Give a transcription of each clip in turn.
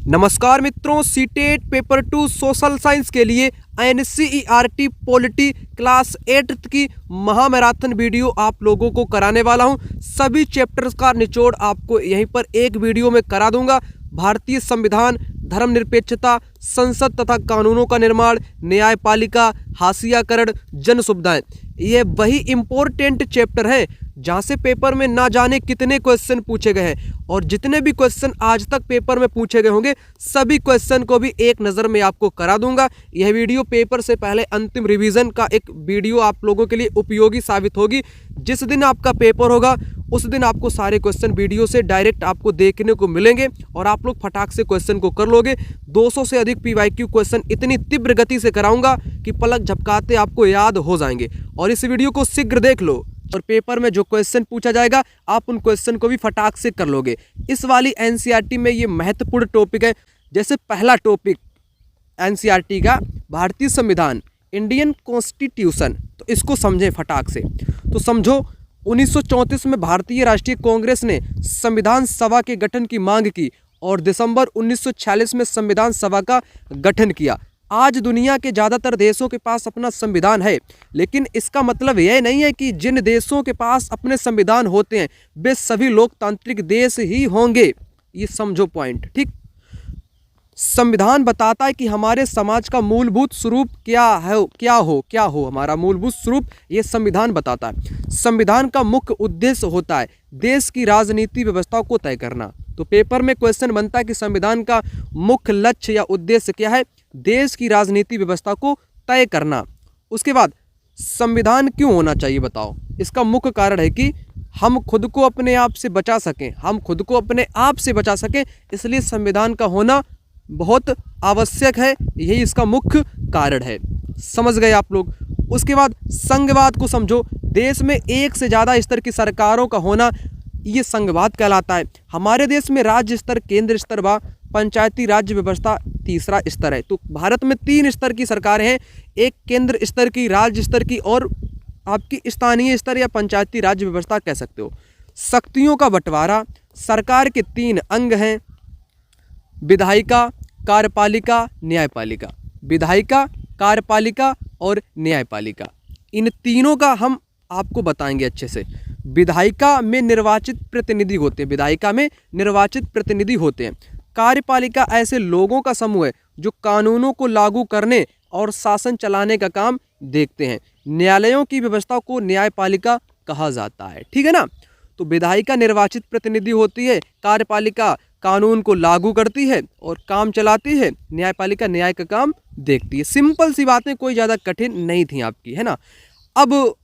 नमस्कार मित्रों, CTET paper 2 social science के लिए एनसीईआरटी पॉलिटी क्लास 8 की महामैराथन वीडियो आप लोगों को कराने वाला हूं। सभी चैप्टर्स का निचोड़ आपको यहीं पर एक वीडियो में करा दूंगा। भारतीय संविधान, धर्मनिरपेक्षता, संसद तथा कानूनों का निर्माण, न्यायपालिका, हाशियाकरण, जन सुविधाएं, ये वही इंपॉर्टेंट चैप्टर है जहां से पेपर में ना जाने कितने क्वेश्चन पूछे गए हैं और जितने भी क्वेश्चन आज तक पेपर में पूछे गए होंगे सभी क्वेश्चन को भी एक नज़र में आपको करा दूंगा। यह वीडियो पेपर से पहले अंतिम रिवीजन का एक वीडियो आप लोगों के लिए उपयोगी साबित होगी। जिस दिन आपका पेपर होगा उस दिन आपको सारे क्वेश्चन वीडियो से डायरेक्ट आपको देखने को मिलेंगे और आप लोग फटाक से क्वेश्चन को कर लोगे। 200 से अधिक पीवाईक्यू क्वेश्चन इतनी तीव्र गति से कराऊंगा कि पलक झपकाते आपको याद हो जाएंगे। और इस वीडियो को शीघ्र देख लो और पेपर में जो क्वेश्चन पूछा जाएगा आप उन क्वेश्चन को भी फटाक से कर लोगे। इस वाली एनसीईआरटी में ये महत्वपूर्ण टॉपिक है। जैसे पहला टॉपिक एनसीईआरटी का भारतीय संविधान, इंडियन कॉन्स्टिट्यूशन, तो इसको समझें फटाक से। तो समझो 1934 में भारतीय राष्ट्रीय कांग्रेस ने संविधान सभा के गठन की मांग की और दिसंबर 1946 में संविधान सभा का गठन किया। आज दुनिया के ज़्यादातर देशों के पास अपना संविधान है, लेकिन इसका मतलब यह नहीं है कि जिन देशों के पास अपने संविधान होते हैं वे सभी लोकतांत्रिक देश ही होंगे। ये समझो पॉइंट, ठीक। संविधान बताता है कि हमारे समाज का मूलभूत स्वरूप क्या हो हमारा मूलभूत स्वरूप, ये संविधान बताता है। संविधान का मुख्य उद्देश्य होता है देश की राजनीति व्यवस्था को तय करना। तो पेपर में क्वेश्चन बनता है कि संविधान का मुख्य लक्ष्य या उद्देश्य क्या है? देश की राजनीति व्यवस्था को तय करना। उसके बाद संविधान क्यों होना चाहिए बताओ? इसका मुख्य कारण है कि हम खुद को अपने आप से बचा सकें, इसलिए संविधान का होना बहुत आवश्यक है। यही इसका मुख्य कारण है। समझ गए आप लोग? उसके बाद संघवाद को समझो। देश में एक से ज़्यादा स्तर की सरकारों का होना ये संघवाद कहलाता है। हमारे देश में राज्य स्तर, केंद्र स्तर व पंचायती राज्य व्यवस्था तीसरा स्तर है। तो भारत में 3 स्तर की सरकारें हैं, एक केंद्र स्तर की, राज्य स्तर की और आपकी स्थानीय स्तर या पंचायती राज्य व्यवस्था कह सकते हो। शक्तियों का बंटवारा, सरकार के 3 अंग हैं, विधायिका, कार्यपालिका, न्यायपालिका। विधायिका, कार्यपालिका और न्यायपालिका, इन तीनों का हम आपको बताएंगे अच्छे से। विधायिका में निर्वाचित प्रतिनिधि होते हैं। कार्यपालिका ऐसे लोगों का समूह है जो कानूनों को लागू करने और शासन चलाने का काम देखते हैं। न्यायालयों की व्यवस्था को न्यायपालिका कहा जाता है, ठीक है ना। तो विधायिका निर्वाचित प्रतिनिधि होती है, कार्यपालिका कानून को लागू करती है और काम चलाती है, न्यायपालिका न्याय का काम देखती है। सिंपल सी बातें, कोई ज़्यादा कठिन नहीं थी आपकी, है ना। अब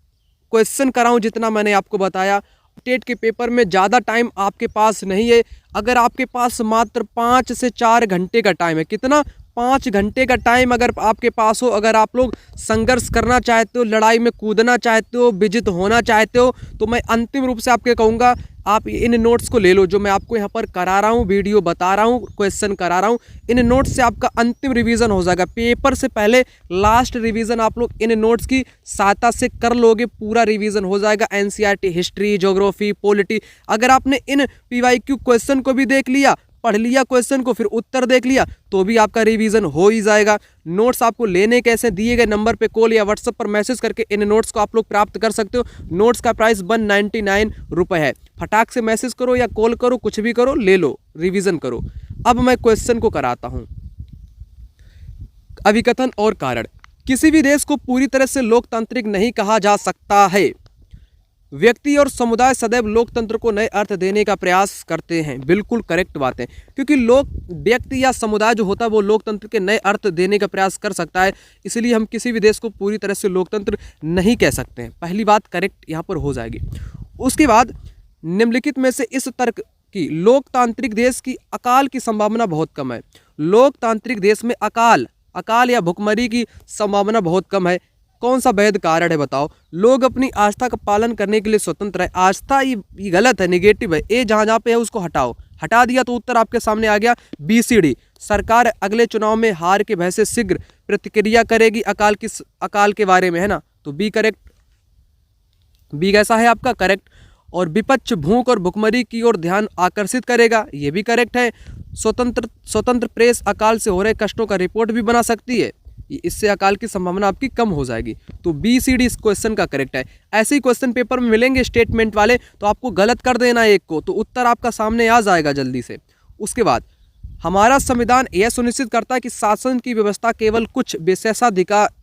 क्वेश्चन कराऊं जितना मैंने आपको बताया। टेट के पेपर में ज़्यादा टाइम आपके पास नहीं है। अगर आपके पास मात्र 5 से 4 घंटे का टाइम है, कितना? 5 घंटे का टाइम अगर आपके पास हो, अगर आप लोग संघर्ष करना चाहते हो, लड़ाई में कूदना चाहते हो, विजित होना चाहते हो, तो मैं अंतिम रूप से आपके कहूँगा आप इन नोट्स को ले लो जो मैं आपको यहाँ पर करा रहा हूँ, वीडियो बता रहा हूँ, क्वेश्चन करा रहा हूँ। इन नोट्स से आपका अंतिम रिवीजन हो जाएगा। पेपर से पहले लास्ट रिवीजन आप लोग इन नोट्स की सहायता से कर लोगे, पूरा रिवीजन हो जाएगा। एनसीईआरटी, हिस्ट्री, ज्योग्राफी, पॉलिटी, अगर आपने इन पीवाईक्यू क्वेश्चन को भी देख लिया, पढ़ लिया क्वेश्चन को, फिर उत्तर देख लिया, तो भी आपका रिवीजन हो ही जाएगा। नोट्स आपको लेने कैसे? दिए गए नंबर पे कॉल या व्हाट्सएप पर मैसेज करके इन नोट्स को आप लोग प्राप्त कर सकते हो। नोट्स का प्राइस 199 रुपये है। फटाक से मैसेज करो या कॉल करो, कुछ भी करो, ले लो, रिवीजन करो। अब मैं क्वेश्चन को कराता हूं। अभिकथन और कारण। किसी भी देश को पूरी तरह से लोकतांत्रिक नहीं कहा जा सकता है। व्यक्ति और समुदाय सदैव लोकतंत्र को नए अर्थ देने का प्रयास करते हैं। बिल्कुल करेक्ट बात है, क्योंकि व्यक्ति या समुदाय जो होता है वो लोकतंत्र के नए अर्थ देने का प्रयास कर सकता है। इसलिए हम किसी भी देश को पूरी तरह से लोकतंत्र नहीं कह सकते हैं। पहली बात करेक्ट यहाँ पर हो जाएगी। उसके बाद निम्नलिखित में से इस तर्क की लोकतांत्रिक देश की अकाल की संभावना बहुत कम है। लोकतांत्रिक देश में अकाल या भुखमरी की संभावना बहुत कम है। कौन सा वैध कारण है बताओ? लोग अपनी आस्था का पालन करने के लिए स्वतंत्र है। आस्था ये गलत है, नेगेटिव है। ए जहाँ पे है उसको हटाओ, हटा दिया तो उत्तर आपके सामने आ गया। BCD, सरकार अगले चुनाव में हार के भय से शीघ्र प्रतिक्रिया करेगी अकाल के बारे में, है ना। तो बी करेक्ट, बी कैसा है आपका? करेक्ट। और विपक्ष भूख और भुखमरी की ओर ध्यान आकर्षित करेगा, ये भी करेक्ट है। स्वतंत्र प्रेस अकाल से हो रहे कष्टों का रिपोर्ट भी बना सकती है, इससे अकाल की संभावना आपकी कम हो जाएगी। तो बी सी डी इस क्वेश्चन का करेक्ट है। ऐसे ही क्वेश्चन पेपर में मिलेंगे स्टेटमेंट वाले, तो आपको गलत कर देना एक को, तो उत्तर आपका सामने आ जाएगा जल्दी से। उसके बाद हमारा संविधान यह सुनिश्चित करता है कि शासन की व्यवस्था केवल कुछ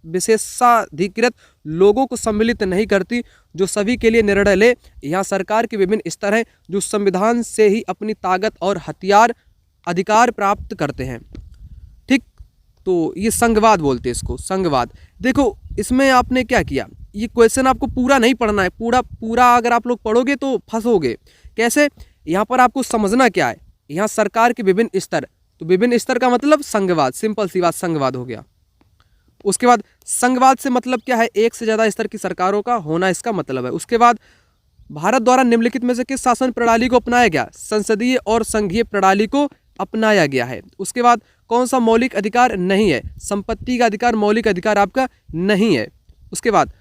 विशेषाधिकृत लोगों को सम्मिलित नहीं करती, जो सभी के लिए निर्णय ले। यहाँ सरकार के विभिन्न स्तर हैं जो संविधान से ही अपनी ताकत और अधिकार प्राप्त करते हैं। ठीक, तो ये संघवाद बोलते हैं इसको, संघवाद। देखो इसमें आपने क्या किया, ये क्वेश्चन आपको पूरा नहीं पढ़ना है, पूरा अगर आप लोग पढ़ोगे तो फंसोगे। कैसे, यहाँ पर आपको समझना क्या है, यहाँ सरकार के विभिन्न स्तर, तो विभिन्न स्तर का मतलब संघवाद, सिंपल सी बात संघवाद हो गया। उसके बाद संघवाद से मतलब क्या है, एक से ज़्यादा स्तर की सरकारों का होना इसका मतलब है। उसके बाद भारत द्वारा निम्नलिखित में से किस शासन प्रणाली को अपनाया गया, संसदीय और संघीय प्रणाली को अपनाया गया है। उसके बाद कौन सा मौलिक अधिकार नहीं है, संपत्ति का अधिकार मौलिक अधिकार आपका नहीं है। उसके बाद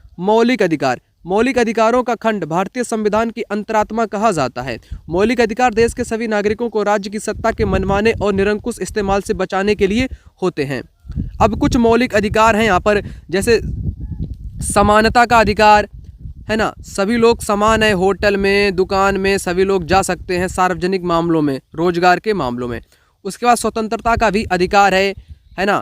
मौलिक अधिकारों का खंड भारतीय संविधान की अंतरात्मा कहा जाता है। मौलिक अधिकार देश के सभी नागरिकों को राज्य की सत्ता के मनमाने और निरंकुश इस्तेमाल से बचाने के लिए होते हैं। अब कुछ मौलिक अधिकार हैं यहाँ पर, जैसे समानता का अधिकार है ना, सभी लोग समान है, होटल में दुकान में सभी लोग जा सकते हैं, सार्वजनिक मामलों में, रोजगार के मामलों में। उसके बाद स्वतंत्रता का भी अधिकार है ना,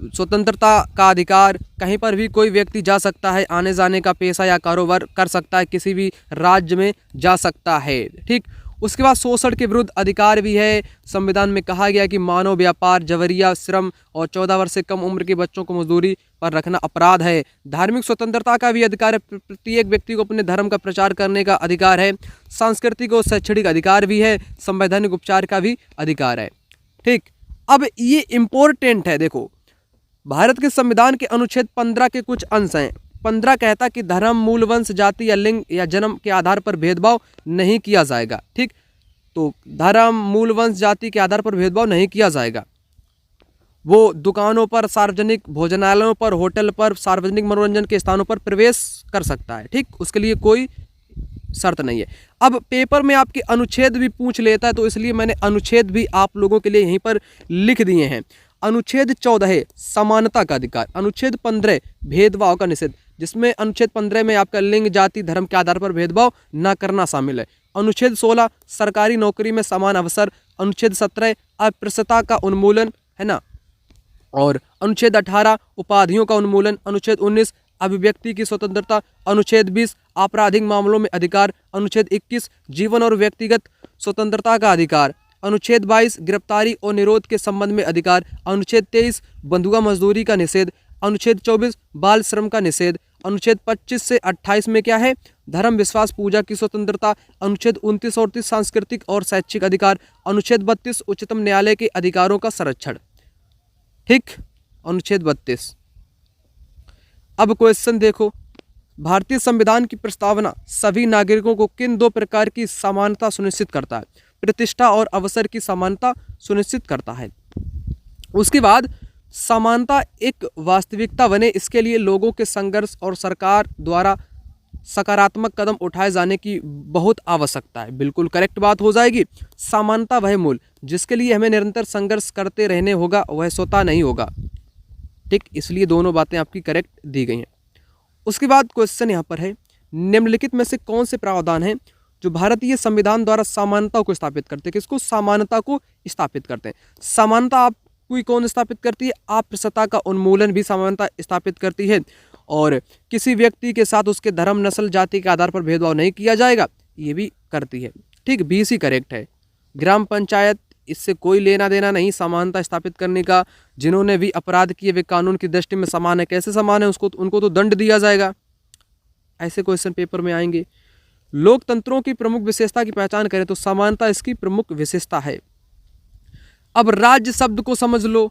स्वतंत्रता का अधिकार, कहीं पर भी कोई व्यक्ति जा सकता है, आने जाने का पेशा या कारोबार कर सकता है, किसी भी राज्य में जा सकता है। ठीक, उसके बाद शोषण के विरुद्ध अधिकार भी है। संविधान में कहा गया कि मानव व्यापार, जबरिया श्रम और 14 वर्ष से कम उम्र के बच्चों को मजदूरी पर रखना अपराध है। धार्मिक स्वतंत्रता का भी अधिकार है, प्रत्येक व्यक्ति को अपने धर्म का प्रचार करने का अधिकार है। सांस्कृतिक और शैक्षणिक अधिकार भी है, संवैधानिक उपचार का भी अधिकार है। ठीक, अब ये इम्पोर्टेंट है, देखो भारत के संविधान के अनुच्छेद 15 के कुछ अंश हैं। 15 कहता कि धर्म, मूल वंश, जाति या लिंग या जन्म के आधार पर भेदभाव नहीं किया जाएगा। ठीक, तो धर्म, मूल वंश, जाति के आधार पर भेदभाव नहीं किया जाएगा। वो दुकानों पर, सार्वजनिक भोजनालयों पर, होटल पर, सार्वजनिक मनोरंजन के स्थानों पर प्रवेश कर सकता है। ठीक, उसके लिए कोई शर्त नहीं है। अब पेपर में आपके अनुच्छेद भी पूछ लेता है, तो इसलिए मैंने अनुच्छेद भी आप लोगों के लिए यहीं पर लिख दिए हैं। अनुच्छेद 14 है समानता का अधिकार। अनुच्छेद 15 भेदभाव का निषेध, जिसमें अनुच्छेद 15 में आपका लिंग, जाति, धर्म के आधार पर भेदभाव न करना शामिल है। अनुच्छेद 16 सरकारी नौकरी में समान अवसर। अनुच्छेद 17 अस्पृश्यता का उन्मूलन, है ना, और अनुच्छेद 18 उपाधियों का उन्मूलन। अनुच्छेद 19 अभिव्यक्ति की स्वतंत्रता। अनुच्छेद 20 आपराधिक मामलों में अधिकार। अनुच्छेद 21 जीवन और व्यक्तिगत स्वतंत्रता का अधिकार। अनुच्छेद 22 गिरफ्तारी और निरोध के संबंध में अधिकार। अनुच्छेद 23 बंधुआ मजदूरी का निषेध। अनुच्छेद 24 बाल श्रम का निषेध। अनुच्छेद 25 से 28 में क्या है, धर्म, विश्वास, पूजा की स्वतंत्रता। अनुच्छेद 29 और 30 सांस्कृतिक और शैक्षिक अधिकार। अनुच्छेद 32 उच्चतम न्यायालय के अधिकारों का संरक्षण। ठीक, अनुच्छेद 32। अब क्वेश्चन देखो, भारतीय संविधान की प्रस्तावना सभी नागरिकों को किन दो प्रकार की समानता सुनिश्चित करता है, प्रतिष्ठा और अवसर की समानता सुनिश्चित करता है। उसके बाद समानता एक वास्तविकता बने, इसके लिए लोगों के संघर्ष और सरकार द्वारा सकारात्मक कदम उठाए जाने की बहुत आवश्यकता है। बिल्कुल करेक्ट बात हो जाएगी। समानता वह मूल जिसके लिए हमें निरंतर संघर्ष करते रहने होगा, वह स्वतः नहीं होगा। ठीक, इसलिए दोनों बातें आपकी करेक्ट दी गई हैं। उसके बाद क्वेश्चन यहाँ पर है, निम्नलिखित में से कौन से प्रावधान हैं जो भारतीय संविधान द्वारा समानता को स्थापित करते हैं। किसको, समानता को स्थापित करते हैं। समानता आपको कौन स्थापित करती है, अस्पृश्यता का उन्मूलन भी समानता स्थापित करती है, और किसी व्यक्ति के साथ उसके धर्म, नस्ल, जाति के आधार पर भेदभाव नहीं किया जाएगा, ये भी करती है। ठीक, बी सी करेक्ट है। ग्राम पंचायत, इससे कोई लेना देना नहीं समानता स्थापित करने का। जिन्होंने भी अपराध किए वे कानून की दृष्टि में समान है। कैसे समान है, उनको तो दंड दिया जाएगा। ऐसे क्वेश्चन पेपर में आएंगे। लोकतंत्रों की प्रमुख विशेषता की पहचान करें तो समानता इसकी प्रमुख विशेषता है। अब राज्य शब्द को समझ लो।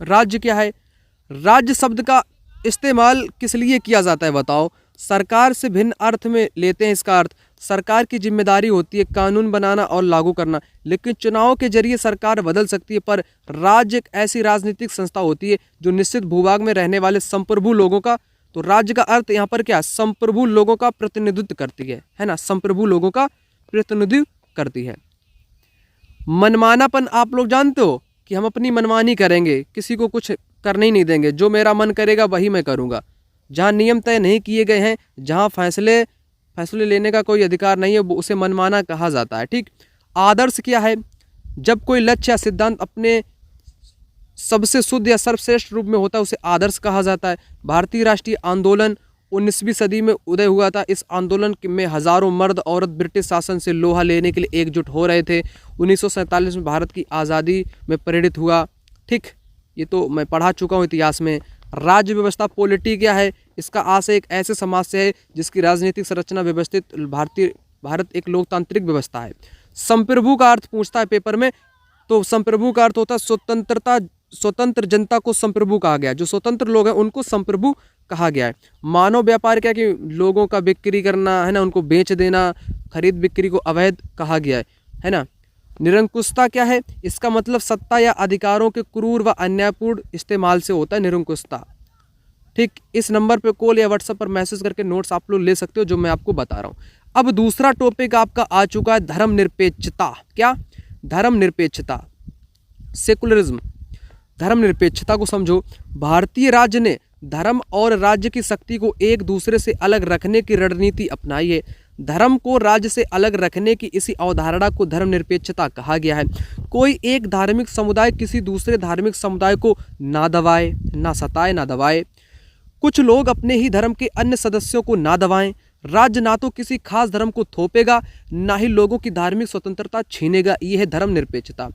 राज्य क्या है, राज्य शब्द का इस्तेमाल किस लिए किया जाता है बताओ। सरकार से भिन्न अर्थ में लेते हैं इसका अर्थ। सरकार की जिम्मेदारी होती है कानून बनाना और लागू करना, लेकिन चुनाव के जरिए सरकार बदल सकती है। पर राज्य एक ऐसी राजनीतिक संस्था होती है जो निश्चित भूभाग में रहने वाले संप्रभु लोगों का, तो राज्य का अर्थ यहाँ पर क्या है, संप्रभु लोगों का प्रतिनिधित्व करती है ना, संप्रभु लोगों का प्रतिनिधित्व करती है। मनमानापन आप लोग जानते हो कि हम अपनी मनमानी करेंगे, किसी को कुछ करने ही नहीं देंगे, जो मेरा मन करेगा वही मैं करूँगा। जहाँ नियम तय नहीं किए गए हैं, जहाँ फैसले लेने का कोई अधिकार नहीं है, उसे मनमाना कहा जाता है। ठीक। आदर्श क्या है, जब कोई लक्ष्य या सिद्धांत अपने सबसे शुद्ध या सर्वश्रेष्ठ रूप में होता है उसे आदर्श कहा जाता है। भारतीय राष्ट्रीय आंदोलन 19वीं सदी में उदय हुआ था। इस आंदोलन में हजारों मर्द औरत ब्रिटिश शासन से लोहा लेने के लिए एकजुट हो रहे थे। 1947 में भारत की आज़ादी में प्रेरित हुआ। ठीक, ये तो मैं पढ़ा चुका हूँ इतिहास में। राज्य व्यवस्था पॉलिटी क्या है, इसका आशय एक ऐसे समाज से है जिसकी राजनीतिक संरचना व्यवस्थित। भारत एक लोकतांत्रिक व्यवस्था है। संप्रभु का अर्थ पूछता है पेपर में, तो संप्रभु का अर्थ होता है स्वतंत्र जनता को संप्रभु कहा गया। जो स्वतंत्र लोग हैं उनको संप्रभु कहा गया है। मानव व्यापार क्या कि लोगों का बिक्री करना है ना, उनको बेच देना, खरीद बिक्री को अवैध कहा गया है ना। निरंकुशता क्या है, इसका मतलब सत्ता या अधिकारों के क्रूर व अन्यायपूर्ण इस्तेमाल से होता है निरंकुशता। ठीक, इस नंबर पे कॉल या व्हाट्सएप पर मैसेज करके नोट्स आप लोग ले सकते हो जो मैं आपको बता रहा हूँ। अब दूसरा टॉपिक आपका आ चुका है धर्मनिरपेक्षता। क्या, धर्मनिरपेक्षता, सेकुलरिज्म। धर्मनिरपेक्षता को समझो। भारतीय राज्य ने धर्म और राज्य की शक्ति को एक दूसरे से अलग रखने की रणनीति अपनाई है। धर्म को राज्य से अलग रखने की इसी अवधारणा को धर्मनिरपेक्षता कहा गया है। कोई एक धार्मिक समुदाय किसी दूसरे धार्मिक समुदाय को ना दबाए, ना सताए, ना दबाए। कुछ लोग अपने ही धर्म के अन्य सदस्यों को ना दबाएं। राज्य ना तो किसी खास धर्म को थोपेगा, ना ही लोगों की धार्मिक स्वतंत्रता छीनेगा। ये है धर्मनिरपेक्षता।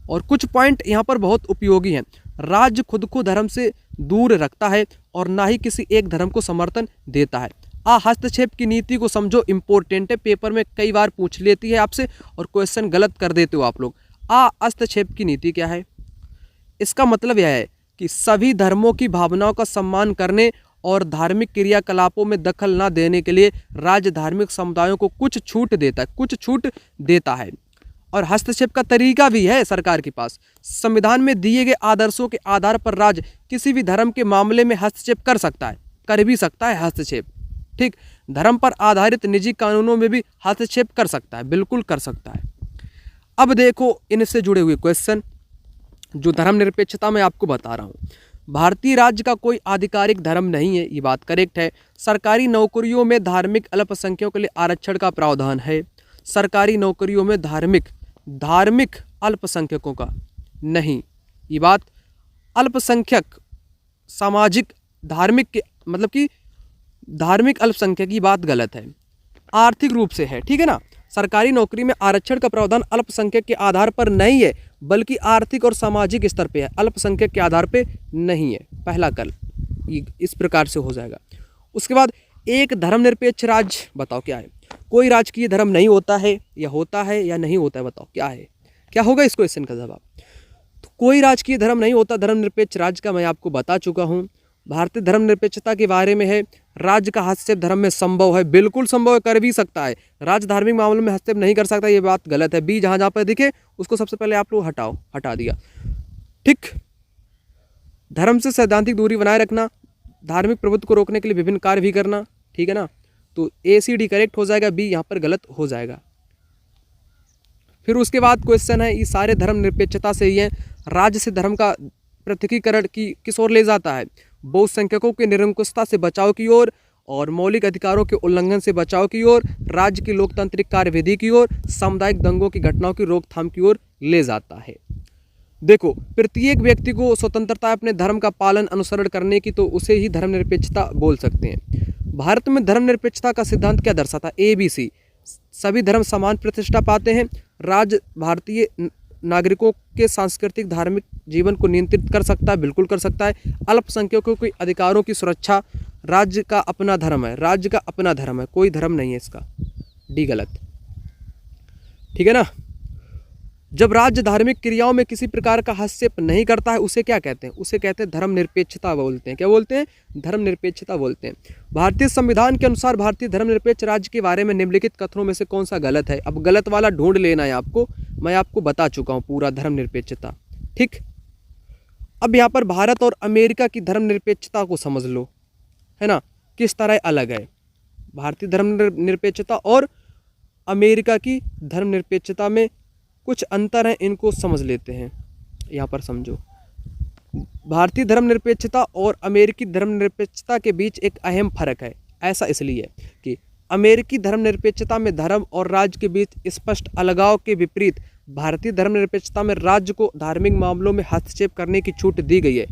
और कुछ पॉइंट यहाँ पर बहुत उपयोगी हैं। राज्य खुद को धर्म से दूर रखता है और ना ही किसी एक धर्म को समर्थन देता है। हस्तक्षेप की नीति को समझो, इंपॉर्टेंट है, पेपर में कई बार पूछ लेती है आपसे और क्वेश्चन गलत कर देते हो आप लोग। हस्तक्षेप की नीति क्या है, इसका मतलब यह है कि सभी धर्मों की भावनाओं का सम्मान करने और धार्मिक क्रियाकलापों में दखल न देने के लिए राज्य धार्मिक समुदायों को कुछ छूट देता है। और हस्तक्षेप का तरीका भी है सरकार के पास। संविधान में दिए गए आदर्शों के आधार पर राज्य किसी भी धर्म के मामले में हस्तक्षेप कर भी सकता है हस्तक्षेप। ठीक, धर्म पर आधारित निजी कानूनों में भी हस्तक्षेप कर सकता है, बिल्कुल कर सकता है। अब देखो इनसे जुड़े हुए क्वेश्चन जो धर्मनिरपेक्षता में आपको बता रहा हूँ। भारतीय राज्य का कोई आधिकारिक धर्म नहीं है, ये बात करेक्ट है। सरकारी नौकरियों में धार्मिक अल्पसंख्यकों के लिए आरक्षण का प्रावधान है। सरकारी नौकरियों में धार्मिक अल्पसंख्यकों का नहीं, ये बात अल्पसंख्यक सामाजिक धार्मिक के मतलब कि धार्मिक अल्पसंख्यक की बात गलत है, आर्थिक रूप से है। ठीक है ना, सरकारी नौकरी में आरक्षण का प्रावधान अल्पसंख्यक के आधार पर नहीं है बल्कि आर्थिक और सामाजिक स्तर पे है, अल्पसंख्यक के आधार पे नहीं है। पहला कल इस प्रकार से हो जाएगा। उसके बाद एक धर्मनिरपेक्ष राज्य बताओ क्या है। कोई राजकीय धर्म नहीं होता है या नहीं होता है, बताओ क्या है, क्या होगा इस क्वेश्चन का जवाब। तो कोई राजकीय धर्म नहीं होता धर्मनिरपेक्ष राज्य का, मैं आपको बता चुका हूँ। भारतीय धर्मनिरपेक्षता के बारे में है, राज्य का हस्तक्षेप धर्म में संभव है, बिल्कुल संभव है, कर भी सकता है। राज्य धार्मिक मामलों में हस्तक्षेप नहीं कर सकता, ये बात गलत है। बी जहाँ पर दिखे उसको सबसे पहले आप लोग हटा दिया। ठीक, धर्म से सैद्धांतिक दूरी बनाए रखना, धार्मिक प्रभुत्व को रोकने के लिए विभिन्न कार्य भी करना। ठीक है ना, तो ACD करेक्ट हो जाएगा, बी यहाँ पर गलत हो जाएगा। फिर उसके बाद क्वेश्चन है, ये सारे धर्मनिरपेक्षता से ही है। राज्य से धर्म का पृथकीकरण किस ओर ले जाता है, बहुसंख्यकों के निरंकुशता से बचाव की ओर और मौलिक अधिकारों के उल्लंघन से बचाव की ओर, राज्य की लोकतांत्रिक कार्यविधि की ओर, सामुदायिक दंगों की घटनाओं की रोकथाम की ओर ले जाता है। देखो, प्रत्येक व्यक्ति को स्वतंत्रता अपने धर्म का पालन अनुसरण करने की, तो उसे ही धर्मनिरपेक्षता बोल सकते हैं। भारत में धर्मनिरपेक्षता का सिद्धांत क्या दर्शाता है, ABC, सभी धर्म समान प्रतिष्ठा पाते हैं। राज्य भारतीय नागरिकों के सांस्कृतिक धार्मिक जीवन को नियंत्रित कर सकता है, बिल्कुल कर सकता है। अल्पसंख्यकों के अधिकारों की सुरक्षा, राज्य का अपना धर्म है, कोई धर्म नहीं है इसका, डी गलत। ठीक है ना, जब राज्य धार्मिक क्रियाओं में किसी प्रकार का हस्तक्षेप नहीं करता है उसे क्या कहते हैं, उसे कहते हैं धर्मनिरपेक्षता बोलते हैं। क्या बोलते हैं, धर्मनिरपेक्षता बोलते हैं। भारतीय संविधान के अनुसार भारतीय धर्मनिरपेक्ष राज्य के बारे में निम्नलिखित कथनों में से कौन सा गलत है। अब गलत वाला ढूंढ लेना है आपको, मैं आपको बता चुका हूँ पूरा धर्मनिरपेक्षता। ठीक, अब यहाँ पर भारत और अमेरिका की धर्मनिरपेक्षता को समझ लो। है ना, किस तरह अलग है। भारतीय धर्मनिरपेक्षता और अमेरिका की धर्मनिरपेक्षता में कुछ अंतर हैं, इनको समझ लेते हैं। यहाँ पर समझो, भारतीय धर्मनिरपेक्षता और अमेरिकी धर्मनिरपेक्षता के बीच एक अहम फर्क है। ऐसा इसलिए कि अमेरिकी धर्मनिरपेक्षता में धर्म और राज्य के बीच स्पष्ट अलगाव के विपरीत भारतीय धर्मनिरपेक्षता में राज्य को धार्मिक मामलों में हस्तक्षेप करने की छूट दी गई है,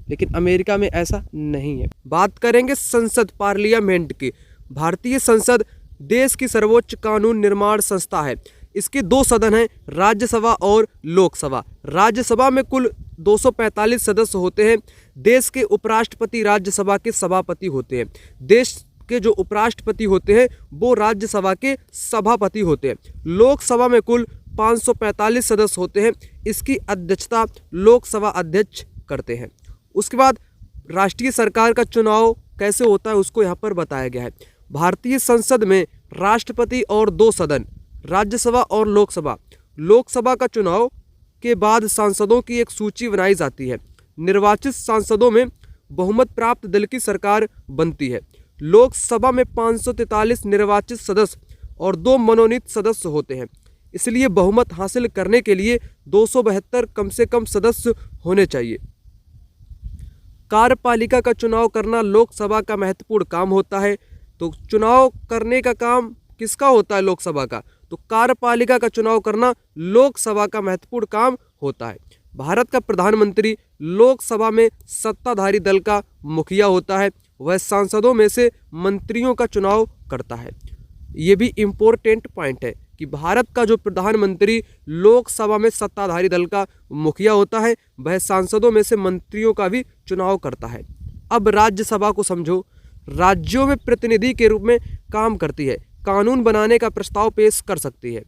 लेकिन अमेरिका में ऐसा नहीं है। बात करेंगे संसद पार्लियामेंट की। भारतीय संसद देश की सर्वोच्च कानून निर्माण संस्था है। इसके दो सदन हैं, राज्यसभा और लोकसभा। राज्यसभा में कुल 245 सदस्य होते हैं। देश के उपराष्ट्रपति राज्यसभा के सभापति होते हैं। देश के जो उपराष्ट्रपति होते हैं वो राज्यसभा के सभापति होते हैं। लोकसभा में कुल 545 सदस्य होते हैं। इसकी अध्यक्षता लोकसभा अध्यक्ष करते हैं। उसके बाद राष्ट्रीय सरकार का चुनाव कैसे होता है उसको यहाँ पर बताया गया है। भारतीय संसद में राष्ट्रपति और दो सदन, राज्यसभा और लोकसभा। लोकसभा का चुनाव के बाद सांसदों की एक सूची बनाई जाती है। निर्वाचित सांसदों में बहुमत प्राप्त दल की सरकार बनती है। लोकसभा में 543 निर्वाचित सदस्य और 2 मनोनीत सदस्य होते हैं। इसलिए बहुमत हासिल करने के लिए 272 कम से कम सदस्य होने चाहिए। कार्यपालिका का चुनाव करना लोकसभा का महत्वपूर्ण काम होता है। तो चुनाव करने का काम किसका होता है? लोकसभा का। तो कार्यपालिका का चुनाव करना लोकसभा का महत्वपूर्ण काम होता है। भारत का प्रधानमंत्री लोकसभा में सत्ताधारी दल का मुखिया होता है। वह सांसदों में से मंत्रियों का चुनाव करता है। ये भी इम्पोर्टेंट पॉइंट है कि भारत का जो प्रधानमंत्री लोकसभा में सत्ताधारी दल का मुखिया होता है, वह सांसदों में से मंत्रियों का भी चुनाव करता है। अब राज्यसभा को समझो। राज्यों में प्रतिनिधि के रूप में काम करती है। कानून बनाने का प्रस्ताव पेश कर सकती है।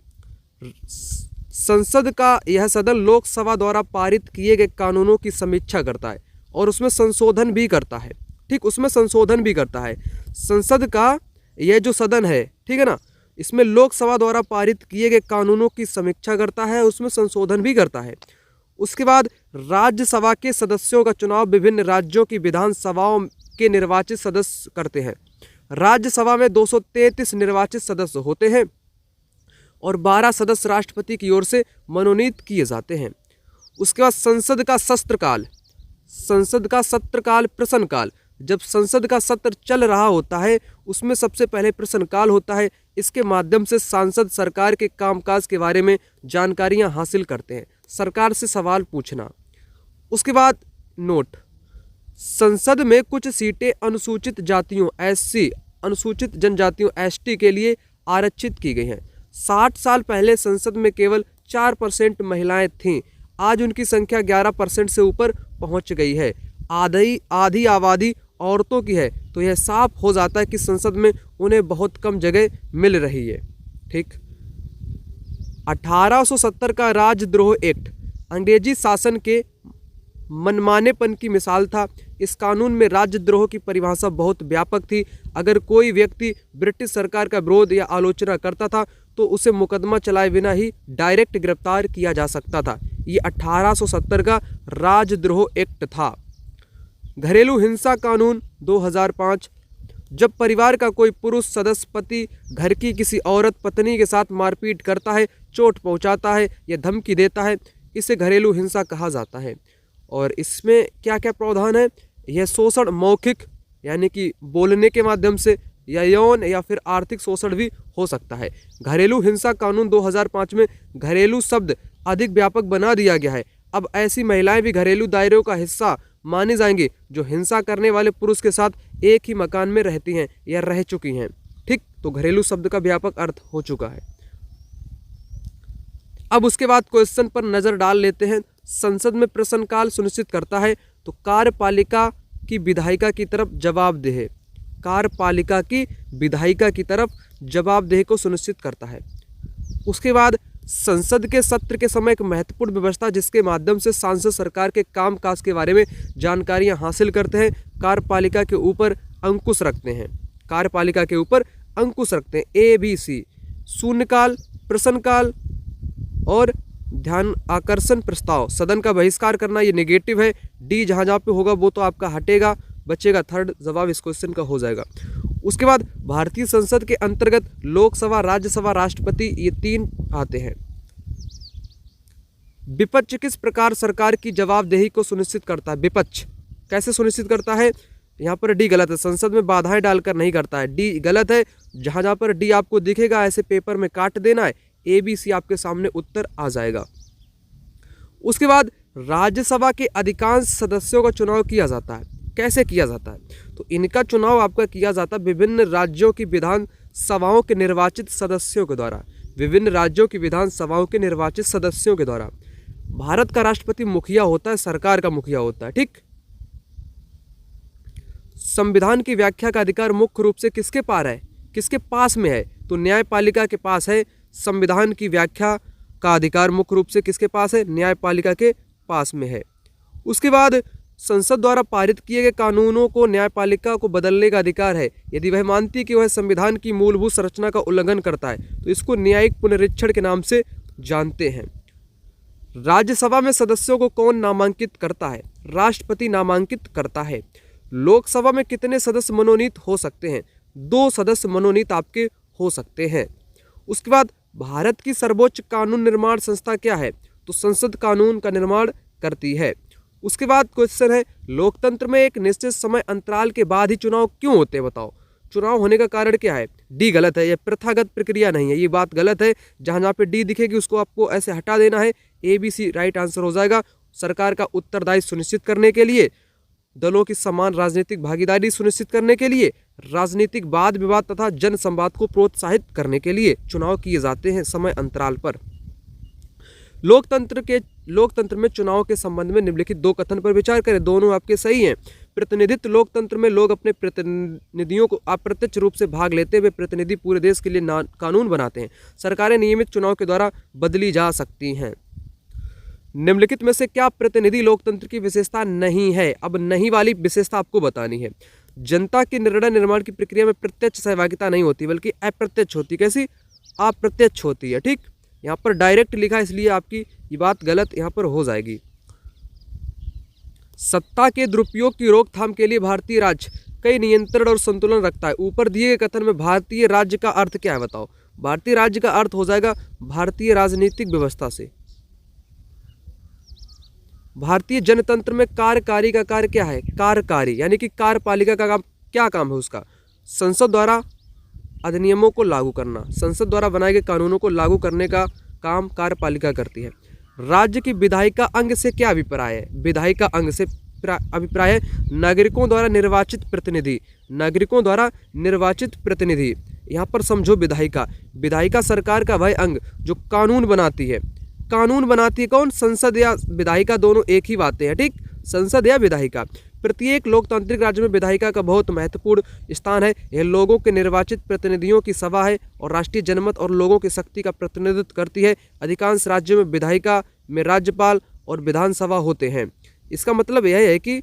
संसद का यह सदन लोकसभा द्वारा पारित किए गए कानूनों की समीक्षा करता है और उसमें संशोधन भी करता है। ठीक, उसमें संशोधन भी करता है। संसद का यह जो सदन है, ठीक है ना, इसमें लोकसभा द्वारा पारित किए गए कानूनों की समीक्षा करता है, उसमें संशोधन भी करता है। उसके बाद राज्यसभा के सदस्यों का चुनाव विभिन्न राज्यों की विधानसभाओं के निर्वाचित सदस्य करते हैं। राज्यसभा में 233 निर्वाचित सदस्य होते हैं और 12 सदस्य राष्ट्रपति की ओर से मनोनीत किए जाते हैं। उसके बाद संसद का सत्रकाल। संसद का सत्रकाल प्रश्नकाल। जब संसद का सत्र चल रहा होता है उसमें सबसे पहले प्रश्नकाल होता है। इसके माध्यम से सांसद सरकार के कामकाज के बारे में जानकारियां हासिल करते हैं, सरकार से सवाल पूछना। उसके बाद नोट, संसद में कुछ सीटें अनुसूचित जातियों एससी, अनुसूचित जनजातियों एसटी के लिए आरक्षित की गई हैं। 60 साल पहले संसद में केवल 4% महिलाएं थीं। आज उनकी संख्या 11% से ऊपर पहुंच गई है। आधी आबादी औरतों की है। तो यह साफ हो जाता है कि संसद में उन्हें बहुत कम जगह मिल रही है। ठीक, 1870 का राजद्रोह एक्ट अंग्रेजी शासन के मनमानेपन की मिसाल था। इस कानून में राजद्रोह की परिभाषा बहुत व्यापक थी। अगर कोई व्यक्ति ब्रिटिश सरकार का विरोध या आलोचना करता था तो उसे मुकदमा चलाए बिना ही डायरेक्ट गिरफ्तार किया जा सकता था। ये 1870 का राजद्रोह एक्ट था। घरेलू हिंसा कानून 2005, जब परिवार का कोई पुरुष सदस्य पति घर की किसी औरत पत्नी के साथ मारपीट करता है, चोट पहुंचाता है या धमकी देता है, इसे घरेलू हिंसा कहा जाता है। और इसमें क्या क्या प्रावधान है? यह शोषण मौखिक यानी कि बोलने के माध्यम से, या यौन या फिर आर्थिक शोषण भी हो सकता है। घरेलू हिंसा कानून 2005 में घरेलू शब्द अधिक व्यापक बना दिया गया है। अब ऐसी महिलाएं भी घरेलू दायरों का हिस्सा मानी जाएंगी जो हिंसा करने वाले पुरुष के साथ एक ही मकान में रहती हैं या रह चुकी हैं। ठीक, तो घरेलू शब्द का व्यापक अर्थ हो चुका है। अब उसके बाद क्वेश्चन पर नजर डाल लेते हैं। संसद में प्रश्नकाल सुनिश्चित करता है तो कार्यपालिका की विधायिका की तरफ जवाबदेह, कार्यपालिका की विधायिका की तरफ जवाबदेही को सुनिश्चित करता है। उसके बाद संसद के सत्र के समय एक महत्वपूर्ण व्यवस्था जिसके माध्यम से सांसद सरकार के कामकाज के बारे में जानकारियां हासिल करते हैं, कार्यपालिका के ऊपर अंकुश रखते हैं। कार्यपालिका के ऊपर अंकुश रखते हैं। ABC, शून्यकाल, प्रश्नकाल और ध्यान आकर्षण प्रस्ताव। सदन का बहिष्कार करना ये नेगेटिव है। D जहाँ जहाँ पे होगा वो तो आपका हटेगा। बचेगा थर्ड जवाब इस क्वेश्चन का हो जाएगा। उसके बाद भारतीय संसद के अंतर्गत लोकसभा, राज्यसभा, राष्ट्रपति ये 3 आते हैं। विपक्ष किस प्रकार सरकार की जवाबदेही को सुनिश्चित करता है? विपक्ष कैसे सुनिश्चित करता है? यहाँ पर डी गलत है, संसद में बाधाएं डालकर नहीं करता है, डी गलत है। जहाँ जहाँ पर डी आपको दिखेगा ऐसे पेपर में काट देना है, ए बी सी आपके सामने उत्तर आ जाएगा। उसके बाद राज्यसभा के अधिकांश सदस्यों का चुनाव किया जाता है। कैसे किया जाता है? तो इनका चुनाव आपका किया जाता है विभिन्न राज्यों की विधान सभाओं के निर्वाचित सदस्यों के द्वारा, विभिन्न राज्यों की विधान सभाओं के निर्वाचित सदस्यों के द्वारा। भारत का राष्ट्रपति मुखिया होता है, सरकार का मुखिया होता है, ठीक। संविधान की व्याख्या का अधिकार मुख्य रूप से किसके पार है, किसके पास में है? तो न्यायपालिका के पास है। संविधान की व्याख्या का अधिकार मुख्य रूप से किसके पास है? न्यायपालिका के पास में है। उसके बाद संसद द्वारा पारित किए गए कानूनों को न्यायपालिका को बदलने का अधिकार है यदि वह मानती है कि वह संविधान की मूलभूत संरचना का उल्लंघन करता है, तो इसको न्यायिक पुनरीक्षण के नाम से जानते हैं। राज्यसभा में सदस्यों को कौन नामांकित करता है? राष्ट्रपति नामांकित करता है। लोकसभा में कितने सदस्य मनोनीत हो सकते हैं? 2 सदस्य मनोनीत आपके हो सकते हैं। उसके बाद भारत की सर्वोच्च कानून निर्माण संस्था क्या है? तो संसद कानून का निर्माण करती है। उसके बाद क्वेश्चन है, लोकतंत्र में एक निश्चित समय अंतराल के बाद ही चुनाव क्यों होते हैं? बताओ, चुनाव होने का कारण क्या है? डी गलत है, यह प्रथागत प्रक्रिया नहीं है, ये बात गलत है। जहां जहां पे डी दिखेगी उसको आपको ऐसे हटा देना है। A B C right answer हो जाएगा। सरकार का उत्तरदायित्व सुनिश्चित करने के लिए, दलों की समान राजनीतिक भागीदारी सुनिश्चित करने के लिए, राजनीतिक वाद विवाद तथा जन संवाद को प्रोत्साहित करने के लिए चुनाव किए जाते हैं समय अंतराल पर। लोकतंत्र में चुनाव के संबंध में निम्नलिखित 2 कथन पर विचार करें, दोनों आपके सही हैं। प्रतिनिधित्व लोकतंत्र में लोग अपने प्रतिनिधियों को अप्रत्यक्ष रूप से भाग लेते हुए प्रतिनिधि पूरे देश के लिए कानून बनाते हैं। सरकारें नियमित चुनाव के द्वारा बदली जा सकती हैं। निम्नलिखित में से क्या प्रतिनिधि लोकतंत्र की विशेषता नहीं है? अब नहीं वाली विशेषता आपको बतानी है। जनता की निर्णय निर्माण की प्रक्रिया में प्रत्यक्ष सहभागिता नहीं होती बल्कि अप्रत्यक्ष होती। कैसी? अप्रत्यक्ष होती है, ठीक। यहाँ पर डायरेक्ट लिखा है इसलिए आपकी ये बात गलत यहाँ पर हो जाएगी। सत्ता के दुरुपयोग की रोकथाम के लिए भारतीय राज्य कई नियंत्रण और संतुलन रखता है। ऊपर दिए गए कथन में भारतीय राज्य का अर्थ क्या है? बताओ। भारतीय राज्य का अर्थ हो जाएगा भारतीय राजनीतिक व्यवस्था से। भारतीय जनतंत्र में कार्यकारी का कार्य क्या है? कार्यकारी यानी कि कार्यपालिका का काम क्या काम है उसका? संसद द्वारा अधिनियमों को लागू करना, संसद द्वारा बनाए गए कानूनों को लागू करने का काम कार्यपालिका करती है। राज्य की विधायिका अंग से क्या अभिप्राय है? विधायिका अंग से अभिप्राय है नागरिकों द्वारा निर्वाचित प्रतिनिधि, नागरिकों द्वारा निर्वाचित प्रतिनिधि। यहाँ पर समझो विधायिका, विधायिका सरकार का वह अंग जो कानून बनाती है। कानून बनाती है कौन? संसद या विधायिका, दोनों एक ही बातें हैं, ठीक। संसद या विधायिका। प्रत्येक लोकतांत्रिक राज्य में विधायिका का बहुत महत्वपूर्ण स्थान है। यह लोगों के निर्वाचित प्रतिनिधियों की सभा है और राष्ट्रीय जनमत और लोगों की शक्ति का प्रतिनिधित्व करती है। अधिकांश राज्यों में विधायिका में राज्यपाल और विधानसभा होते हैं। इसका मतलब यह है कि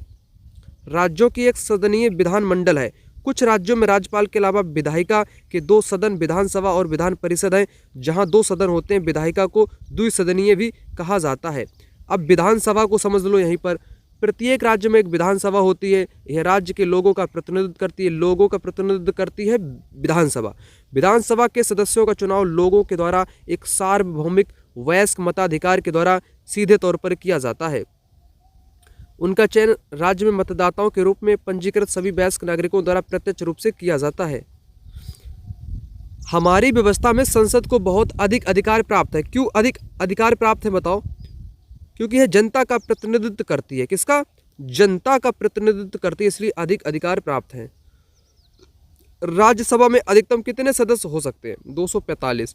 राज्यों की एक सदनीय विधानमंडल है। कुछ राज्यों में राज्यपाल के अलावा विधायिका के 2 सदन विधानसभा और विधान परिषद हैं। जहां 2 सदन होते हैं विधायिका को द्विसदनीय भी कहा जाता है। अब विधानसभा को समझ लो, यहीं पर प्रत्येक राज्य में एक विधानसभा होती है। यह राज्य के लोगों का प्रतिनिधित्व करती है, लोगों का प्रतिनिधित्व करती है विधानसभा। विधानसभा के सदस्यों का चुनाव लोगों के द्वारा एक सार्वभौमिक वयस्क मताधिकार के द्वारा सीधे तौर पर किया जाता है। उनका चयन राज्य में मतदाताओं के रूप में पंजीकृत सभी वयस्क नागरिकों द्वारा प्रत्यक्ष रूप से किया जाता है। हमारी व्यवस्था में संसद को बहुत अधिक अधिकार प्राप्त है। क्यों अधिक अधिकार प्राप्त है बताओ? क्योंकि यह जनता का प्रतिनिधित्व करती है। किसका? जनता का प्रतिनिधित्व करती है, इसलिए अधिक अधिकार प्राप्त है। राज्यसभा में अधिकतम कितने सदस्य हो सकते हैं? 245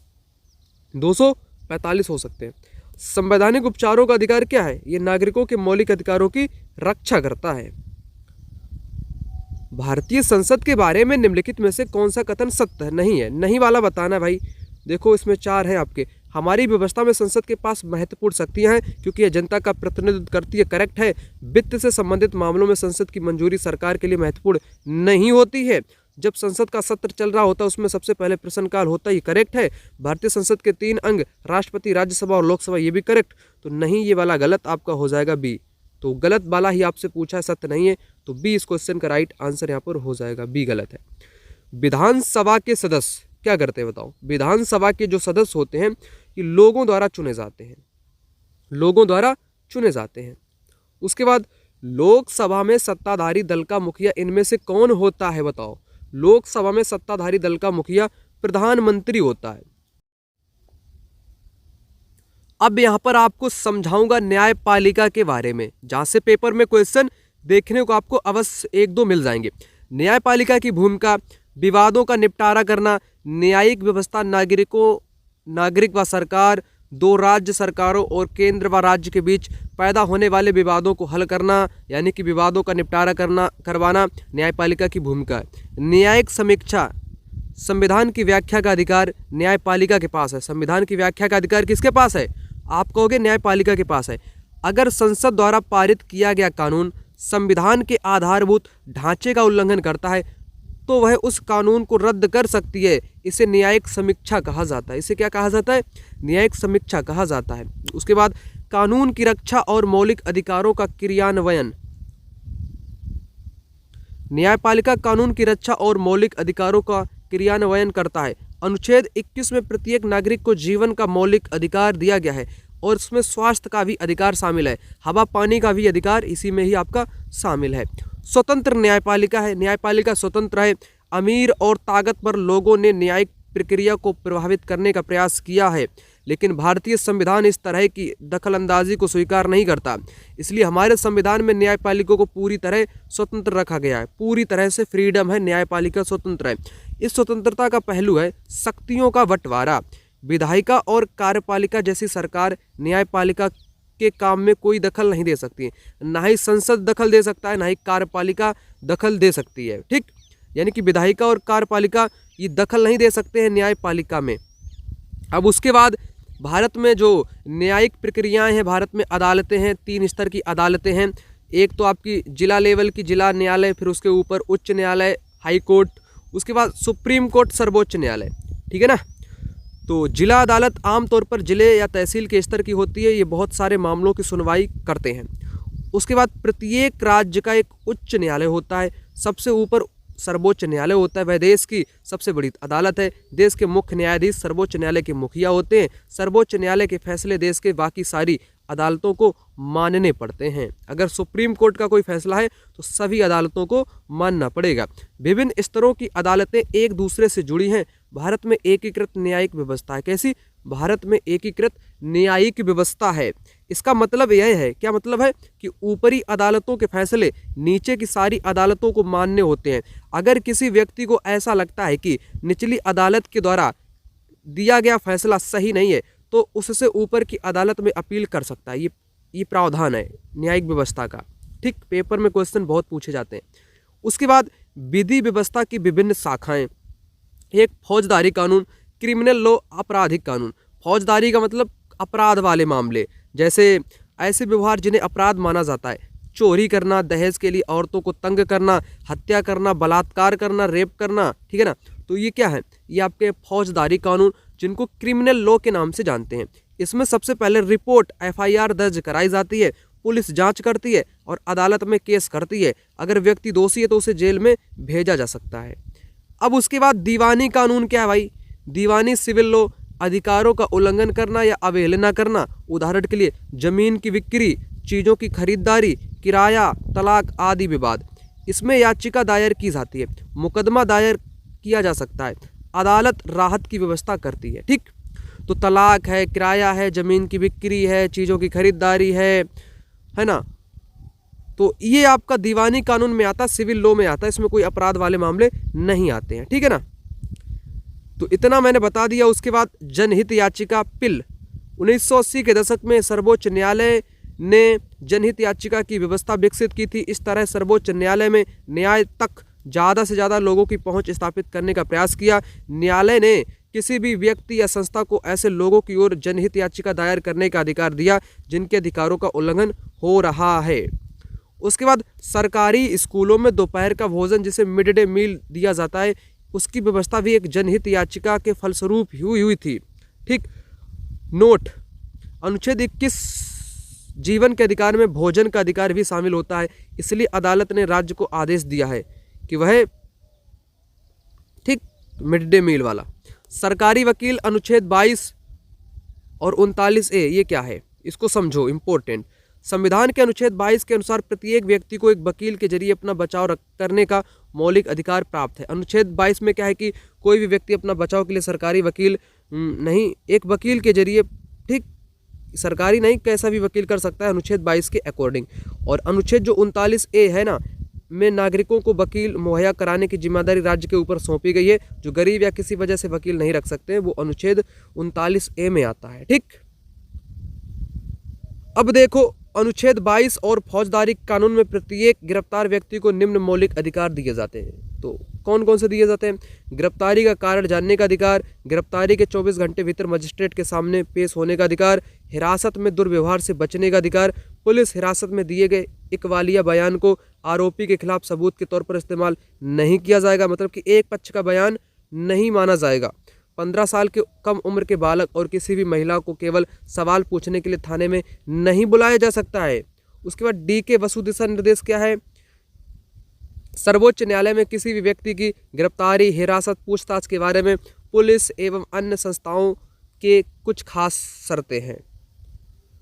हो सकते हैं। संवैधानिक उपचारों का अधिकार क्या है? ये नागरिकों के मौलिक अधिकारों की रक्षा करता है। भारतीय संसद के बारे में निम्नलिखित में से कौन सा कथन सत्य है? नहीं है, नहीं वाला बताना भाई। देखो इसमें 4 हैं आपके। हमारी व्यवस्था में संसद के पास महत्वपूर्ण शक्तियां हैं क्योंकि यह जनता का प्रतिनिधित्व करती है, करेक्ट है। वित्त से संबंधित मामलों में संसद की मंजूरी सरकार के लिए महत्वपूर्ण नहीं होती है। जब संसद का सत्र चल रहा होता है उसमें सबसे पहले प्रश्नकाल होता ही, करेक्ट है। भारतीय संसद के 3 अंग राष्ट्रपति, राज्यसभा और लोकसभा, ये भी करेक्ट। तो नहीं, ये वाला गलत आपका हो जाएगा बी। तो गलत वाला ही आपसे पूछा है, सत्य नहीं है। तो बी इस क्वेश्चन का राइट आंसर यहाँ पर हो जाएगा, बी गलत है। विधानसभा के सदस्य क्या करते हैं बताओ। विधानसभा के जो सदस्य होते हैं ये लोगों द्वारा चुने जाते हैं, लोगों द्वारा चुने जाते हैं। उसके बाद लोकसभा में सत्ताधारी दल का मुखिया इनमें से कौन होता है बताओ। लोकसभा में सत्ताधारी दल का मुखिया प्रधानमंत्री होता है। अब यहां पर आपको समझाऊंगा न्यायपालिका के बारे में, जहां से पेपर में क्वेश्चन देखने को आपको अवश्य एक दो मिल जाएंगे। न्यायपालिका की भूमिका, विवादों का निपटारा करना, न्यायिक व्यवस्था, नागरिक व सरकार, दो राज्य सरकारों और केंद्र व राज्य के बीच पैदा होने वाले विवादों को हल करना, यानी कि विवादों का निपटारा करवाना न्यायपालिका की भूमिका है। न्यायिक समीक्षा, संविधान की व्याख्या का अधिकार न्यायपालिका के पास है। संविधान की व्याख्या का अधिकार किसके पास है? आप कहोगे न्यायपालिका के पास है। अगर संसद द्वारा पारित किया गया कानून संविधान के आधारभूत ढांचे का उल्लंघन करता है तो वह उस कानून को रद्द कर सकती है। इसे न्यायिक समीक्षा कहा जाता है। इसे क्या कहा जाता है? न्यायिक समीक्षा कहा जाता है। उसके बाद कानून की रक्षा और मौलिक अधिकारों का क्रियान्वयन, न्यायपालिका कानून की रक्षा और मौलिक अधिकारों का क्रियान्वयन करता है। अनुच्छेद 21 में प्रत्येक नागरिक को जीवन का मौलिक अधिकार दिया गया है और इसमें स्वास्थ्य का भी अधिकार शामिल है, हवा पानी का भी अधिकार इसी में ही आपका शामिल है। स्वतंत्र न्यायपालिका है, न्यायपालिका स्वतंत्र है। अमीर और ताकतवर लोगों ने न्यायिक प्रक्रिया को प्रभावित करने का प्रयास किया है, लेकिन भारतीय संविधान इस तरह की दखलंदाजी को स्वीकार नहीं करता। इसलिए हमारे संविधान में न्यायपालिका को पूरी तरह स्वतंत्र रखा गया है, पूरी तरह से फ्रीडम है, न्यायपालिका स्वतंत्र है। इस स्वतंत्रता का पहलू है शक्तियों का बंटवारा। विधायिका और कार्यपालिका जैसी सरकार न्यायपालिका के काम में कोई दखल नहीं दे सकती है, ना ही संसद दखल दे सकता है, ना ही कार्यपालिका दखल दे सकती है। ठीक, यानी कि विधायिका और कार्यपालिका ये दखल नहीं दे सकते हैं न्यायपालिका में। अब उसके बाद भारत में जो न्यायिक प्रक्रियाएं हैं, भारत में अदालतें हैं, 3 स्तर की अदालतें हैं। एक तो आपकी जिला लेवल की जिला न्यायालय, फिर उसके ऊपर उच्च न्यायालय हाई कोर्ट, उसके बाद सुप्रीम कोर्ट सर्वोच्च न्यायालय। ठीक है ना। तो जिला अदालत आमतौर पर जिले या तहसील के स्तर की होती है, ये बहुत सारे मामलों की सुनवाई करते हैं। उसके बाद प्रत्येक राज्य का एक उच्च न्यायालय होता है, सबसे ऊपर सर्वोच्च न्यायालय होता है, वह देश की सबसे बड़ी अदालत है। देश के मुख्य न्यायाधीश सर्वोच्च न्यायालय के मुखिया होते हैं। सर्वोच्च न्यायालय के फैसले देश के बाकी सारी अदालतों को मानने पड़ते हैं। अगर सुप्रीम कोर्ट का कोई फैसला है तो सभी अदालतों को मानना पड़ेगा। विभिन्न स्तरों की अदालतें एक दूसरे से जुड़ी हैं। भारत में एकीकृत न्यायिक व्यवस्था है। कैसी? भारत में एकीकृत न्यायिक व्यवस्था है। इसका मतलब यह है, क्या मतलब है कि ऊपरी अदालतों के फैसले नीचे की सारी अदालतों को मान्य होते हैं। अगर किसी व्यक्ति को ऐसा लगता है कि निचली अदालत के द्वारा दिया गया फैसला सही नहीं है तो उससे ऊपर की अदालत में अपील कर सकता है। ये प्रावधान है न्यायिक व्यवस्था का। ठीक, पेपर में क्वेश्चन बहुत पूछे जाते हैं। उसके बाद विधि व्यवस्था की विभिन्न शाखाएं, एक फौजदारी कानून, क्रिमिनल लॉ, आपराधिक कानून। फौजदारी का मतलब अपराध वाले मामले, जैसे ऐसे व्यवहार जिन्हें अपराध माना जाता है, चोरी करना, दहेज के लिए औरतों को तंग करना, हत्या करना, बलात्कार करना, रेप करना। ठीक है ना। तो ये क्या है? ये आपके फौजदारी कानून, जिनको क्रिमिनल लॉ के नाम से जानते हैं। इसमें सबसे पहले रिपोर्ट FIR दर्ज कराई जाती है, पुलिस जांच करती है और अदालत में केस करती है। अगर व्यक्ति दोषी है तो उसे जेल में भेजा जा सकता है। अब उसके बाद दीवानी कानून क्या है भाई? दीवानी सिविल लॉ, अधिकारों का उल्लंघन करना या अवहेलना करना। उदाहरण के लिए जमीन की बिक्री, चीज़ों की खरीदारी, किराया, तलाक आदि विवाद। इसमें याचिका दायर की जाती है, मुकदमा दायर किया जा सकता है, अदालत राहत की व्यवस्था करती है। ठीक, तो तलाक है, किराया है, जमीन की बिक्री है, चीज़ों की खरीदारी है ना। तो ये आपका दीवानी कानून में आता है, सिविल लॉ में आता है। इसमें कोई अपराध वाले मामले नहीं आते हैं। ठीक है ना। तो इतना मैंने बता दिया। उसके बाद जनहित याचिका पिल, 1980 के दशक में सर्वोच्च न्यायालय ने जनहित याचिका की व्यवस्था विकसित की थी। इस तरह सर्वोच्च न्यायालय में न्याय तक ज़्यादा से ज़्यादा लोगों की पहुंच स्थापित करने का प्रयास किया। न्यायालय ने किसी भी व्यक्ति या संस्था को ऐसे लोगों की ओर जनहित याचिका दायर करने का अधिकार दिया जिनके अधिकारों का उल्लंघन हो रहा है। उसके बाद सरकारी स्कूलों में दोपहर का भोजन, जिसे मिड डे मील दिया जाता है, उसकी व्यवस्था भी एक जनहित याचिका के फलस्वरूप हुई थी। ठीक, नोट, अनुच्छेद 21 जीवन के अधिकार में भोजन का अधिकार भी शामिल होता है। इसलिए अदालत ने राज्य को आदेश दिया है कि वह ठीक मिड डे मील वाला। सरकारी वकील अनुच्छेद 22 और 39A ये क्या है, इसको समझो, इंपॉर्टेंट। संविधान के अनुच्छेद 22 के अनुसार प्रत्येक व्यक्ति को एक वकील के जरिए अपना बचाव करने का मौलिक अधिकार प्राप्त है। अनुच्छेद 22 में क्या है कि कोई भी व्यक्ति अपना बचाव के लिए सरकारी वकील नहीं, एक वकील के जरिए, ठीक, सरकारी नहीं, कैसा भी वकील कर सकता है अनुच्छेद 22 के अकॉर्डिंग। और अनुच्छेद जो 39A है ना, में नागरिकों को वकील मुहैया कराने की जिम्मेदारी राज्य के ऊपर सौंपी गई है। जो गरीब या किसी वजह से वकील नहीं रख सकते हैं वो अनुच्छेद 39A में आता है। ठीक, अब देखो अनुच्छेद 22 और फौजदारी कानून में प्रत्येक गिरफ्तार व्यक्ति को निम्न मौलिक अधिकार दिए जाते हैं। तो कौन कौन से दिए जाते हैं? गिरफ्तारी का कारण जानने का अधिकार, गिरफ्तारी के 24 घंटे भीतर मजिस्ट्रेट के सामने पेश होने का अधिकार, हिरासत में दुर्व्यवहार से बचने का अधिकार, पुलिस हिरासत में दिए गए इकबालिया बयान को आरोपी के खिलाफ सबूत के तौर पर इस्तेमाल नहीं किया जाएगा, मतलब कि एक पक्ष का बयान नहीं माना जाएगा। 15 साल के कम उम्र के बालक और किसी भी महिला को केवल सवाल पूछने के लिए थाने में नहीं बुलाया जा सकता है। उसके बाद डी के वसु दिशा निर्देश क्या है? सर्वोच्च न्यायालय में किसी भी व्यक्ति की गिरफ्तारी, हिरासत, पूछताछ के बारे में पुलिस एवं अन्य संस्थाओं के कुछ खास शर्तें हैं।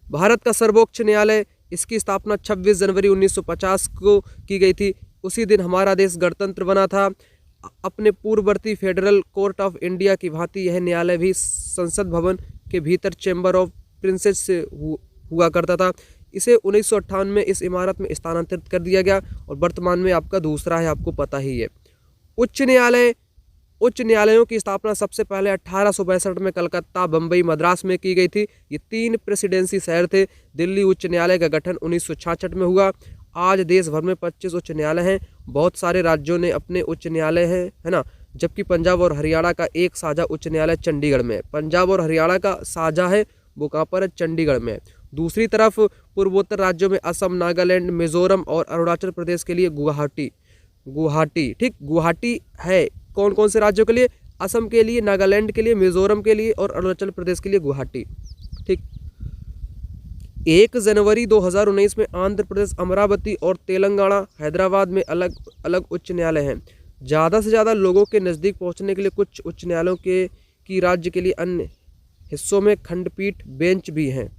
भारत का सर्वोच्च न्यायालय, इसकी स्थापना 26 जनवरी 1950 को की गई थी। उसी दिन हमारा देश गणतंत्र बना था। अपने पूर्ववर्ती फेडरल कोर्ट ऑफ इंडिया की भांति यह न्यायालय भी संसद भवन के भीतर चैम्बर ऑफ प्रिंसेस से हुआ करता था। इसे 1958 में इस इमारत में स्थानांतरित कर दिया गया और वर्तमान में आपका दूसरा है, आपको पता ही है। उच्च न्यायालयों की स्थापना सबसे पहले 1862 में कलकत्ता, बम्बई, मद्रास में की गई थी। ये 3 प्रेसिडेंसी शहर थे। दिल्ली उच्च न्यायालय का गठन 1966 में हुआ। आज देश भर में 25 उच्च न्यायालय हैं। बहुत सारे राज्यों ने अपने उच्च न्यायालय हैं, है ना, जबकि पंजाब और हरियाणा का एक साझा उच्च न्यायालय चंडीगढ़ में है। पंजाब और हरियाणा का साझा है, वो कहाँ पर है? चंडीगढ़ में है। दूसरी तरफ पूर्वोत्तर राज्यों में असम, नागालैंड, मिजोरम और अरुणाचल प्रदेश के लिए गुवाहाटी, ठीक, गुवाहाटी है। कौन कौन से राज्यों के लिए? असम के लिए, नागालैंड के लिए, मिजोरम के लिए और अरुणाचल प्रदेश के लिए गुवाहाटी। ठीक, 1 जनवरी 2019 में आंध्र प्रदेश, अमरावती और तेलंगाना, हैदराबाद में अलग अलग उच्च न्यायालय हैं। ज़्यादा से ज़्यादा लोगों के नज़दीक पहुंचने के लिए कुछ उच्च न्यायालयों की राज्य के लिए अन्य हिस्सों में खंडपीठ बेंच भी हैं।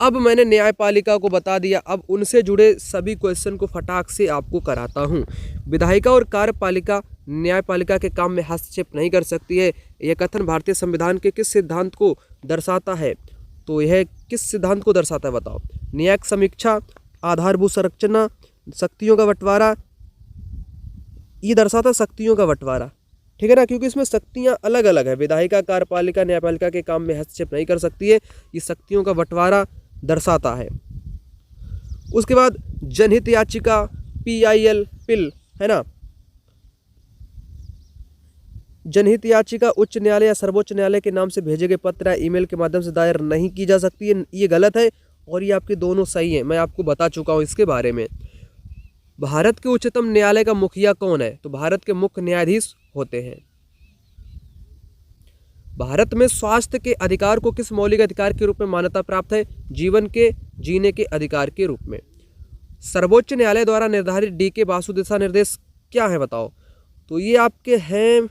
अब मैंने न्यायपालिका को बता दिया, अब उनसे जुड़े सभी क्वेश्चन को फटाक से आपको कराता हूँ। विधायिका और कार्यपालिका न्यायपालिका के काम में हस्तक्षेप नहीं कर सकती है। यह कथन भारतीय संविधान के किस सिद्धांत को दर्शाता है? तो यह किस सिद्धांत को दर्शाता है बताओ? न्यायिक समीक्षा, आधारभूत संरचना, शक्तियों का बंटवारा, ये दर्शाता शक्तियों का बंटवारा, ठीक है ना, क्योंकि इसमें शक्तियाँ अलग अलग है। विधायिका, कार्यपालिका, न्यायपालिका के काम में हस्तक्षेप नहीं कर सकती है, ये शक्तियों का बंटवारा दर्शाता है। उसके बाद जनहित याचिका, PIL, है ना, जनहित याचिका उच्च न्यायालय या सर्वोच्च न्यायालय के नाम से भेजे गए पत्र या ईमेल के माध्यम से दायर नहीं की जा सकती है। ये गलत है और ये आपके दोनों सही हैं, मैं आपको बता चुका हूँ इसके बारे में। भारत के उच्चतम न्यायालय का मुखिया कौन है? तो भारत के मुख्य न्यायाधीश होते हैं। भारत में स्वास्थ्य के अधिकार को किस मौलिक अधिकार के रूप में मान्यता प्राप्त है? जीवन के जीने के अधिकार के रूप में। सर्वोच्च न्यायालय द्वारा निर्धारित DK वासु दिशा निर्देश क्या है बताओ? तो ये आपके हैं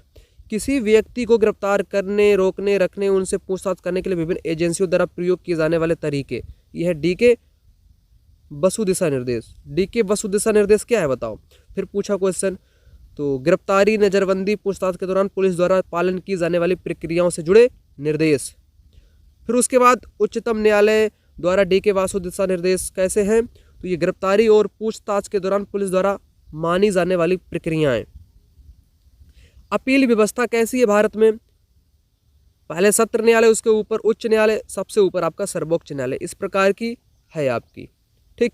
किसी व्यक्ति को गिरफ्तार करने, रोकने, रखने, उनसे पूछताछ करने के लिए विभिन्न एजेंसियों द्वारा प्रयोग किए जाने वाले तरीके। यह है DK वसु दिशा निर्देश। DK वसु दिशा निर्देश क्या है बताओ? फिर पूछा क्वेश्चन, तो गिरफ्तारी, नजरबंदी, पूछताछ के दौरान पुलिस द्वारा पालन की जाने वाली प्रक्रियाओं से जुड़े निर्देश। फिर उसके बाद उच्चतम न्यायालय द्वारा DK वासु दिशा निर्देश कैसे हैं? तो ये गिरफ्तारी और पूछताछ के दौरान पुलिस द्वारा मानी जाने वाली प्रक्रियाएं। अपील व्यवस्था कैसी है भारत में? पहले सत्र न्यायालय, उसके ऊपर उच्च न्यायालय, सबसे ऊपर आपका सर्वोच्च न्यायालय, इस प्रकार की है आपकी। ठीक,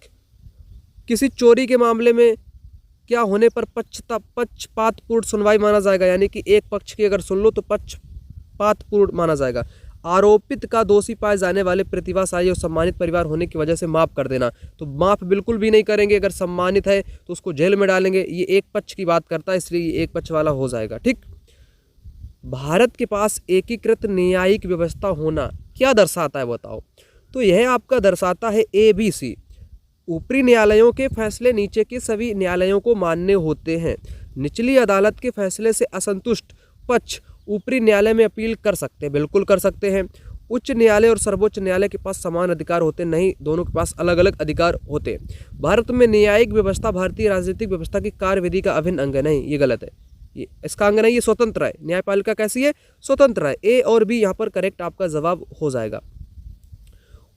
किसी चोरी के मामले में क्या होने पर पक्षपातपूर्ण सुनवाई माना जाएगा? यानी कि एक पक्ष की अगर सुन लो तो पक्षपातपूर्ण माना जाएगा। आरोपित का दोषी पाए जाने वाले प्रतिभाशाली और सम्मानित परिवार होने की वजह से माफ कर देना, तो माफ बिल्कुल भी नहीं करेंगे। अगर सम्मानित है तो उसको जेल में डालेंगे। ये एक पक्ष की बात करता है, इसलिए ये एक पक्ष वाला हो जाएगा। ठीक, भारत के पास एकीकृत न्यायिक व्यवस्था होना क्या दर्शाता है बताओ? तो यह आपका दर्शाता है ABC। ऊपरी न्यायालयों के फैसले नीचे के सभी न्यायालयों को मान्य होते हैं। निचली अदालत के फैसले से असंतुष्ट पक्ष ऊपरी न्यायालय में अपील कर सकते हैं, बिल्कुल कर सकते हैं। उच्च न्यायालय और सर्वोच्च न्यायालय के पास समान अधिकार होते नहीं, दोनों के पास अलग अलग अधिकार होते हैं। भारत में न्यायिक व्यवस्था भारतीय राजनीतिक व्यवस्था की कार्यविधि का अभिन्न अंग नहीं, ये गलत है। ये इसका अंग नहीं, ये स्वतंत्र है। न्यायपालिका कैसी है? स्वतंत्र है। ए और बी यहाँ पर करेक्ट आपका जवाब हो जाएगा।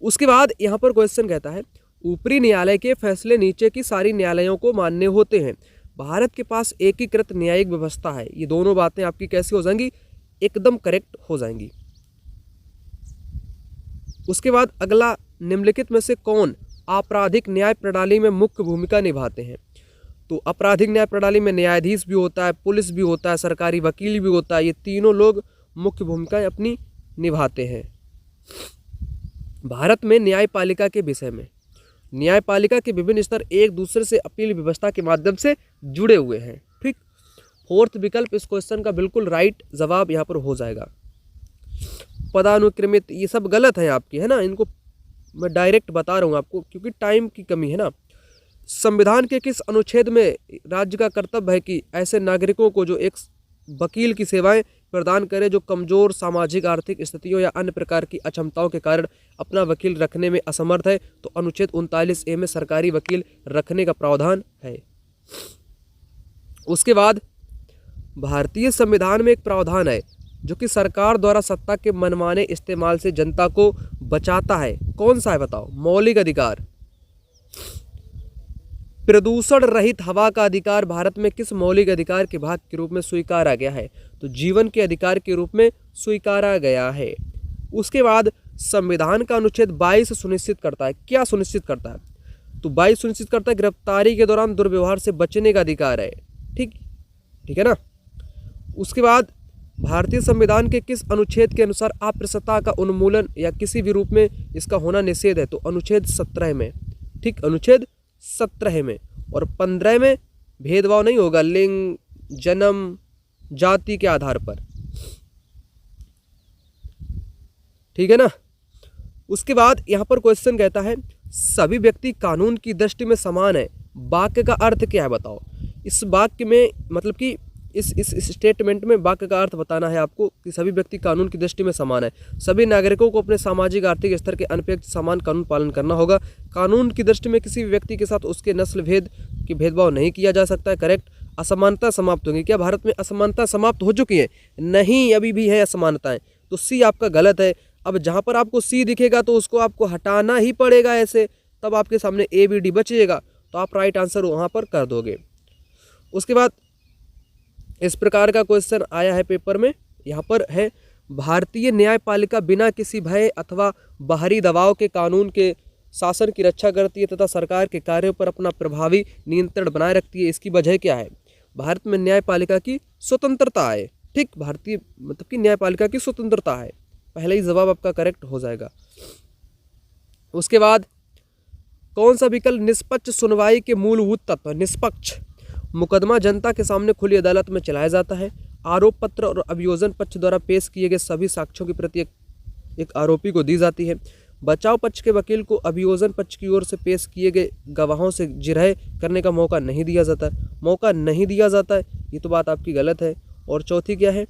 उसके बाद यहाँ पर क्वेश्चन कहता है ऊपरी न्यायालय के फैसले नीचे की सारी न्यायालयों को मान्य होते हैं। भारत के पास एकीकृत न्यायिक व्यवस्था है। ये दोनों बातें आपकी कैसी हो जाएंगी? एकदम करेक्ट हो जाएंगी। उसके बाद अगला, निम्नलिखित में से कौन आपराधिक न्याय प्रणाली में मुख्य भूमिका निभाते हैं? तो आपराधिक न्याय प्रणाली में न्यायाधीश भी होता है, पुलिस भी होता है, सरकारी वकील भी होता है। ये तीनों लोग मुख्य भूमिकाएं अपनी निभाते हैं। भारत में न्यायपालिका के विषय में, न्यायपालिका के विभिन्न स्तर एक दूसरे से अपील व्यवस्था के माध्यम से जुड़े हुए हैं। ठीक, फोर्थ विकल्प इस क्वेश्चन का बिल्कुल राइट जवाब यहाँ पर हो जाएगा। पदानुक्रमित, ये सब गलत है आपकी, है ना, इनको मैं डायरेक्ट बता रहा हूँ आपको क्योंकि टाइम की कमी है ना। संविधान के किस अनुच्छेद में राज्य का कर्तव्य है कि ऐसे नागरिकों को जो एक वकील की सेवाएं प्रदान करे जो कमजोर सामाजिक आर्थिक स्थितियों या अन्य प्रकार की अक्षमताओं के कारण अपना वकील रखने में असमर्थ है? तो अनुच्छेद 39A में सरकारी वकील रखने का प्रावधान है। उसके बाद भारतीय संविधान में एक प्रावधान है जो कि सरकार द्वारा सत्ता के मनमाने इस्तेमाल से जनता को बचाता है। कौन सा है बताओ? मौलिक अधिकार। प्रदूषण रहित हवा का अधिकार भारत में किस मौलिक अधिकार के भाग के रूप में स्वीकारा गया है? तो जीवन के अधिकार के रूप में स्वीकारा गया है। उसके बाद संविधान का अनुच्छेद 22 सुनिश्चित करता है, क्या सुनिश्चित करता है? तो 22 सुनिश्चित करता है गिरफ्तारी के दौरान दुर्व्यवहार से बचने का अधिकार है। ठीक है ना। उसके बाद भारतीय संविधान के किस अनुच्छेद के अनुसार अप्रसन्नता का उन्मूलन या किसी भी रूप में इसका होना निषेध है? तो अनुच्छेद 17 में। ठीक, अनुच्छेद 17 में। और 15 में भेदभाव नहीं होगा लिंग, जन्म, जाति के आधार पर। ठीक है ना। उसके बाद यहां पर क्वेश्चन कहता है सभी व्यक्ति कानून की दृष्टि में समान है। वाक्य का अर्थ क्या है बताओ? इस वाक्य में मतलब कि इस स्टेटमेंट में वाक्य का अर्थ बताना है आपको कि सभी व्यक्ति कानून की दृष्टि में समान है। सभी नागरिकों को अपने सामाजिक आर्थिक स्तर के अनपेक्षित समान कानून पालन करना होगा। कानून की दृष्टि में किसी भी व्यक्ति के साथ उसके नस्ल भेद की भेदभाव नहीं किया जा सकता है। करेक्ट। असमानता समाप्त होगी। क्या भारत में असमानता समाप्त हो चुकी है? नहीं, अभी भी है असमानताएं। तो सी आपका गलत है। अब जहाँ पर आपको सी दिखेगा तो उसको आपको हटाना ही पड़ेगा ऐसे, तब आपके सामने ABD बचेगा, तो आप राइट आंसर वहाँ पर कर दोगे। उसके बाद इस प्रकार का क्वेश्चन आया है पेपर में, यहाँ पर है भारतीय न्यायपालिका बिना किसी भय अथवा बाहरी दबाव के कानून के शासन की रक्षा करती है तथा सरकार के कार्यों पर अपना प्रभावी नियंत्रण बनाए रखती है। इसकी वजह क्या है? भारत में न्यायपालिका की स्वतंत्रता है। ठीक, भारतीय मतलब कि न्यायपालिका की स्वतंत्रता है। पहले ही जवाब आपका करेक्ट हो जाएगा। उसके बाद कौन सा विकल्प निष्पक्ष सुनवाई के मूलभूत तत्व? निष्पक्ष मुकदमा जनता के सामने खुली अदालत में चलाया जाता है। आरोप पत्र और अभियोजन पक्ष द्वारा पेश किए गए सभी साक्ष्यों की प्रति एक आरोपी को दी जाती है। बचाव पक्ष के वकील को अभियोजन पक्ष की ओर से पेश किए गए गवाहों से जिरह करने का मौका नहीं दिया जाता है। मौका नहीं दिया जाता है, ये तो बात आपकी गलत है। और चौथी क्या है?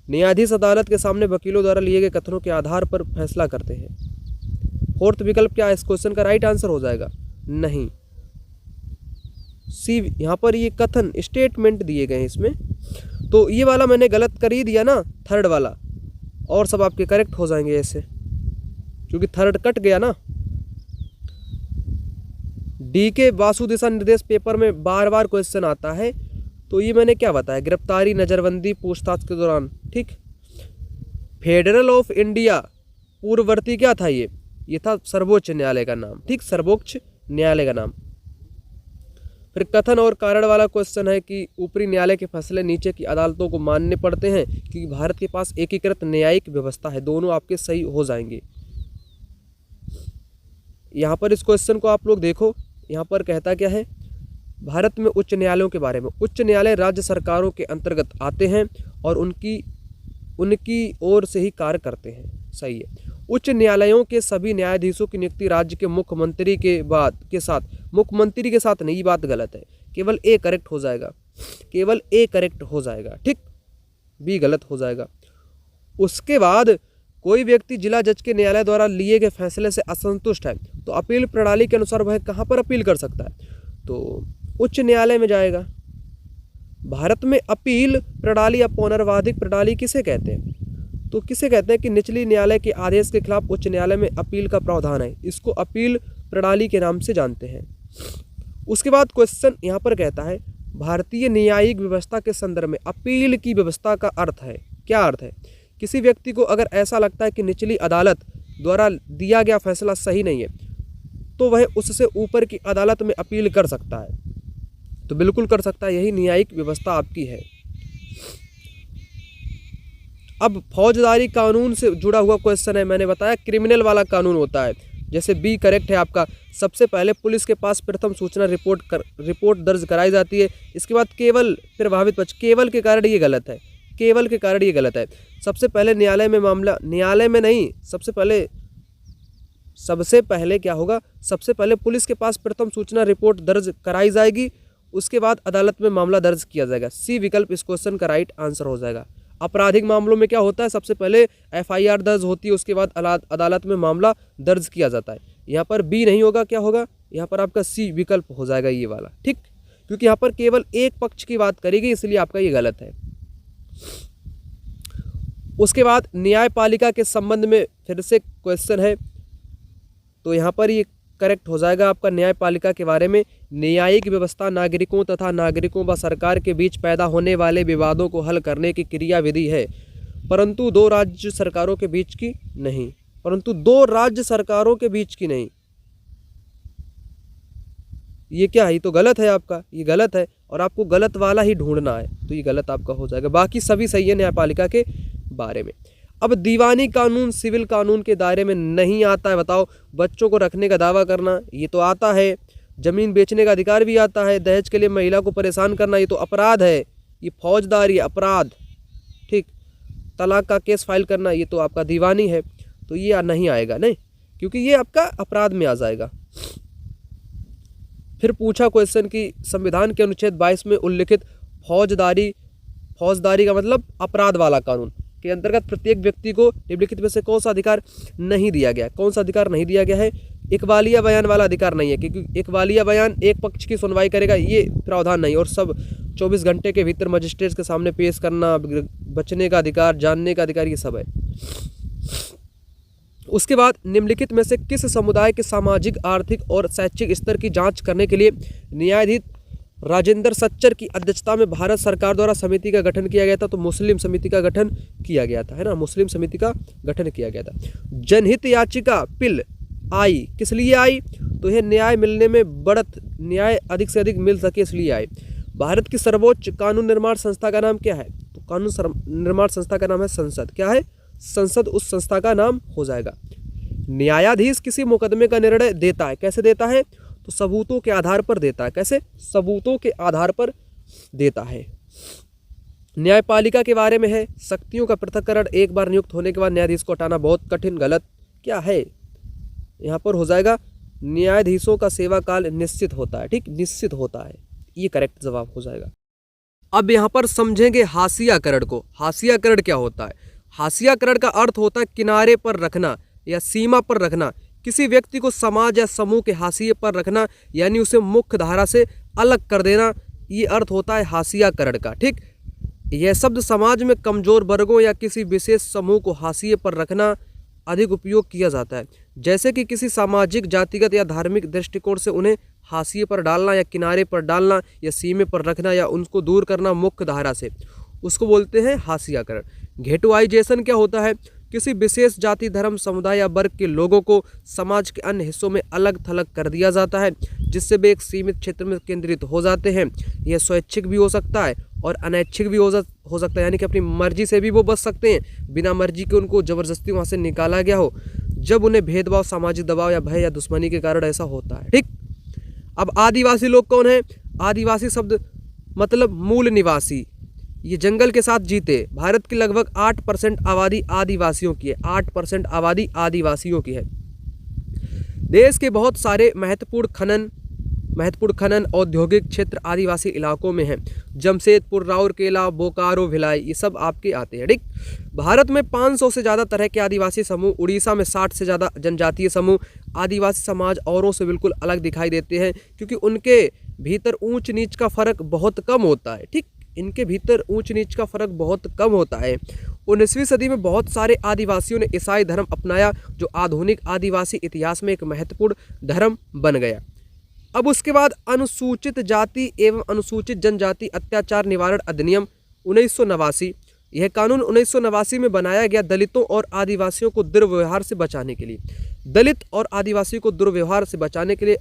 न्यायाधीश अदालत के सामने वकीलों द्वारा लिए गए कथनों के आधार पर फैसला करते हैं। फोर्थ विकल्प क्या है इस क्वेश्चन का राइट आंसर हो जाएगा? नहीं, सी। यहाँ पर ये कथन स्टेटमेंट दिए गए हैं इसमें, तो ये वाला मैंने गलत कर ही दिया ना, थर्ड वाला, और सब आपके करेक्ट हो जाएंगे ऐसे, क्योंकि थर्ड कट गया ना। DK वासु दिशा निर्देश पेपर में बार बार क्वेश्चन आता है, तो ये मैंने क्या बताया? गिरफ्तारी, नजरबंदी, पूछताछ के दौरान। ठीक, फेडरल ऑफ इंडिया पूर्ववर्ती क्या था? ये था सर्वोच्च न्यायालय का नाम। ठीक, सर्वोच्च न्यायालय का नाम। फिर कथन और कारण वाला क्वेश्चन है कि ऊपरी न्यायालय के फैसले नीचे की अदालतों को मानने पड़ते हैं क्योंकि भारत के पास एकीकृत न्यायिक व्यवस्था है। दोनों आपके सही हो जाएंगे। यहाँ पर इस क्वेश्चन को आप लोग देखो, यहाँ पर कहता क्या है? भारत में उच्च न्यायालयों के बारे में। उच्च न्यायालय राज्य सरकारों के अंतर्गत आते हैं और उनकी ओर से ही कार्य करते हैं। सही है। उच्च न्यायालयों के सभी न्यायाधीशों की नियुक्ति राज्य के मुख्यमंत्री के साथ, मुख्यमंत्री के साथ नहीं, ये बात गलत है, केवल ए करेक्ट हो जाएगा, केवल ए करेक्ट हो जाएगा, ठीक, बी गलत हो जाएगा। उसके बाद कोई व्यक्ति जिला जज के न्यायालय द्वारा लिए गए फैसले से असंतुष्ट है तो अपील प्रणाली के अनुसार वह कहाँ पर अपील कर सकता है, तो उच्च न्यायालय में जाएगा। भारत में अपील प्रणाली या पौनर्वाधिक प्रणाली किसे कहते हैं, तो किसे कहते हैं कि निचली न्यायालय के आदेश के खिलाफ उच्च न्यायालय में अपील का प्रावधान है, इसको अपील प्रणाली के नाम से जानते हैं। उसके बाद क्वेश्चन यहाँ पर कहता है भारतीय न्यायिक व्यवस्था के संदर्भ में अपील की व्यवस्था का अर्थ है, क्या अर्थ है, किसी व्यक्ति को अगर ऐसा लगता है कि निचली अदालत द्वारा दिया गया फैसला सही नहीं है तो वह उससे ऊपर की अदालत में अपील कर सकता है, तो बिल्कुल कर सकता है, यही न्यायिक व्यवस्था आपकी है। अब फौजदारी कानून से जुड़ा हुआ क्वेश्चन है, मैंने बताया क्रिमिनल वाला कानून होता है, जैसे बी करेक्ट है आपका। सबसे पहले पुलिस के पास प्रथम सूचना रिपोर्ट दर्ज कराई जाती है, इसके बाद केवल प्रभावित पक्ष, केवल के कारण ये गलत है, केवल के कारण ये गलत है। सबसे पहले न्यायालय में मामला, न्यायालय में नहीं, सबसे पहले क्या होगा, सबसे पहले पुलिस के पास प्रथम सूचना रिपोर्ट दर्ज कराई जाएगी, उसके बाद अदालत में मामला दर्ज किया जाएगा। सी विकल्प इस क्वेश्चन का राइट आंसर हो जाएगा। आपराधिक मामलों में क्या होता है, सबसे पहले एफआईआर दर्ज होती है, उसके बाद अदालत में मामला दर्ज किया जाता है। यहाँ पर बी नहीं होगा, क्या होगा, यहाँ पर आपका सी विकल्प हो जाएगा ये वाला, ठीक, क्योंकि यहाँ पर केवल एक पक्ष की बात करेगी इसलिए आपका ये गलत है। उसके बाद न्यायपालिका के संबंध में फिर से क्वेश्चन है, तो यहाँ पर ये करेक्ट हो जाएगा आपका न्यायपालिका के बारे में। न्यायिक व्यवस्था नागरिकों तथा नागरिकों व सरकार के बीच पैदा होने वाले विवादों को हल करने की क्रियाविधि है, परंतु दो राज्य सरकारों के बीच की नहीं, परंतु दो राज्य सरकारों के बीच की नहीं। ये क्या है, ये तो गलत है आपका, ये गलत है और आपको गलत वाला ही ढूंढना है, तो ये गलत आपका हो जाएगा। बाकी सभी सही है न्यायपालिका के बारे में। अब दीवानी कानून सिविल कानून के दायरे में नहीं आता है, बताओ। बच्चों को रखने का दावा करना ये तो आता है, जमीन बेचने का अधिकार भी आता है, दहेज के लिए महिला को परेशान करना ये तो अपराध है, ये फौजदारी अपराध, ठीक। तलाक का केस फाइल करना ये तो आपका दीवानी है, तो ये नहीं आएगा, नहीं, क्योंकि ये आपका अपराध में आ जाएगा। फिर पूछा क्वेश्चन कि संविधान के अनुच्छेद 22 में उल्लिखित फौजदारी का मतलब अपराध वाला कानून के अंतर्गत प्रत्येक व्यक्ति को निम्नलिखित में से कौन सा अधिकार नहीं दिया गया, कौन सा अधिकार नहीं दिया गया है, इकबालिया बयान वाला अधिकार नहीं है, क्योंकि इकबालिया बयान एक पक्ष की सुनवाई करेगा, ये प्रावधान नहीं, और सब 24 घंटे के भीतर मजिस्ट्रेट के सामने पेश करना, बचने का अधिकार, जानने का अधिकार, ये सब है। उसके बाद निम्नलिखित में से किस समुदाय के सामाजिक, आर्थिक और शैक्षिक स्तर की जांच करने के लिए न्यायाधीश राजेंद्र सच्चर की अध्यक्षता में भारत सरकार द्वारा समिति का गठन किया गया था, तो मुस्लिम समिति का गठन किया गया था, है ना, मुस्लिम समिति का गठन किया गया था। जनहित याचिका पिल आई, किस लिए आई, तो यह न्याय मिलने में बढ़त, न्याय अधिक से अधिक मिल सके इसलिए आई। भारत की सर्वोच्च कानून निर्माण संस्था का नाम क्या है, तो कानून निर्माण संस्था का नाम है संसद, क्या है, संसद उस संस्था का नाम हो जाएगा। न्यायाधीश किसी मुकदमे का निर्णय देता है, कैसे देता है, तो सबूतों के आधार पर देता है, कैसे, सबूतों के आधार पर देता है। न्यायपालिका के बारे में है, शक्तियों का पृथक्करण एक बार नियुक्त होने के बाद न्यायाधीश को हटाना बहुत कठिन, गलत, क्या है, यहाँ पर हो जाएगा न्यायाधीशों का सेवा काल निश्चित होता है, ठीक, निश्चित होता है, ये करेक्ट जवाब हो जाएगा। अब यहाँ पर समझेंगे हाशियाकरण को। हाशियाकरण क्या होता है, हाशियाकरण का अर्थ होता है किनारे पर रखना या सीमा पर रखना, किसी व्यक्ति को समाज या समूह के हाशिए पर रखना, यानी उसे मुख्य धारा से अलग कर देना, ये अर्थ होता है हाशियाकरण का, ठीक। यह शब्द समाज में कमजोर वर्गों या किसी विशेष समूह को हाशिए पर रखना अधिक उपयोग किया जाता है, जैसे कि किसी सामाजिक, जातिगत या धार्मिक दृष्टिकोण से उन्हें हाशिए पर डालना या किनारे पर डालना या सीमे पर रखना या उनको दूर करना मुख्य धारा से, उसको बोलते हैं हाशियाकरण। घेटुआइजेशन क्या होता है, किसी विशेष जाति, धर्म, समुदाय या वर्ग के लोगों को समाज के अन्य हिस्सों में अलग थलग कर दिया जाता है, जिससे वे एक सीमित क्षेत्र में केंद्रित हो जाते हैं। यह स्वैच्छिक भी हो सकता है और अनैच्छिक भी हो सकता है, यानी कि अपनी मर्जी से भी वो बच सकते हैं, बिना मर्जी के उनको जबरदस्ती वहाँ से निकाला गया हो, जब उन्हें भेदभाव, सामाजिक दबाव या भय या दुश्मनी के कारण ऐसा होता है, ठीक। अब आदिवासी लोग कौन है, आदिवासी शब्द मतलब मूल निवासी, ये जंगल के साथ जीते। भारत की लगभग 8% आबादी आदिवासियों की है, 8% आबादी आदिवासियों की है। देश के बहुत सारे महत्वपूर्ण खनन औद्योगिक क्षेत्र आदिवासी इलाकों में हैं। जमशेदपुर, राउरकेला, बोकारो, भिलाई, ये सब आपके आते हैं। ठीक, भारत में 500 से ज़्यादा तरह के आदिवासी समूह, उड़ीसा में 60 से ज़्यादा जनजातीय समूह। आदिवासी समाज औरों से बिल्कुल अलग दिखाई देते हैं क्योंकि उनके भीतर ऊंच नीच का फर्क बहुत कम होता है। ठीक, इनके भीतर ऊंच नीच का फर्क बहुत कम होता है। 19वीं सदी में बहुत सारे आदिवासियों ने ईसाई धर्म अपनाया, जो आधुनिक आदिवासी इतिहास में एक महत्वपूर्ण धर्म बन गया। अब उसके बाद अनुसूचित जाति एवं अनुसूचित जनजाति अत्याचार निवारण अधिनियम 1989, यह कानून 1989 में बनाया गया दलितों और आदिवासियों को दुर्व्यवहार से बचाने के लिए। दलित और आदिवासियों को दुर्व्यवहार से बचाने के लिए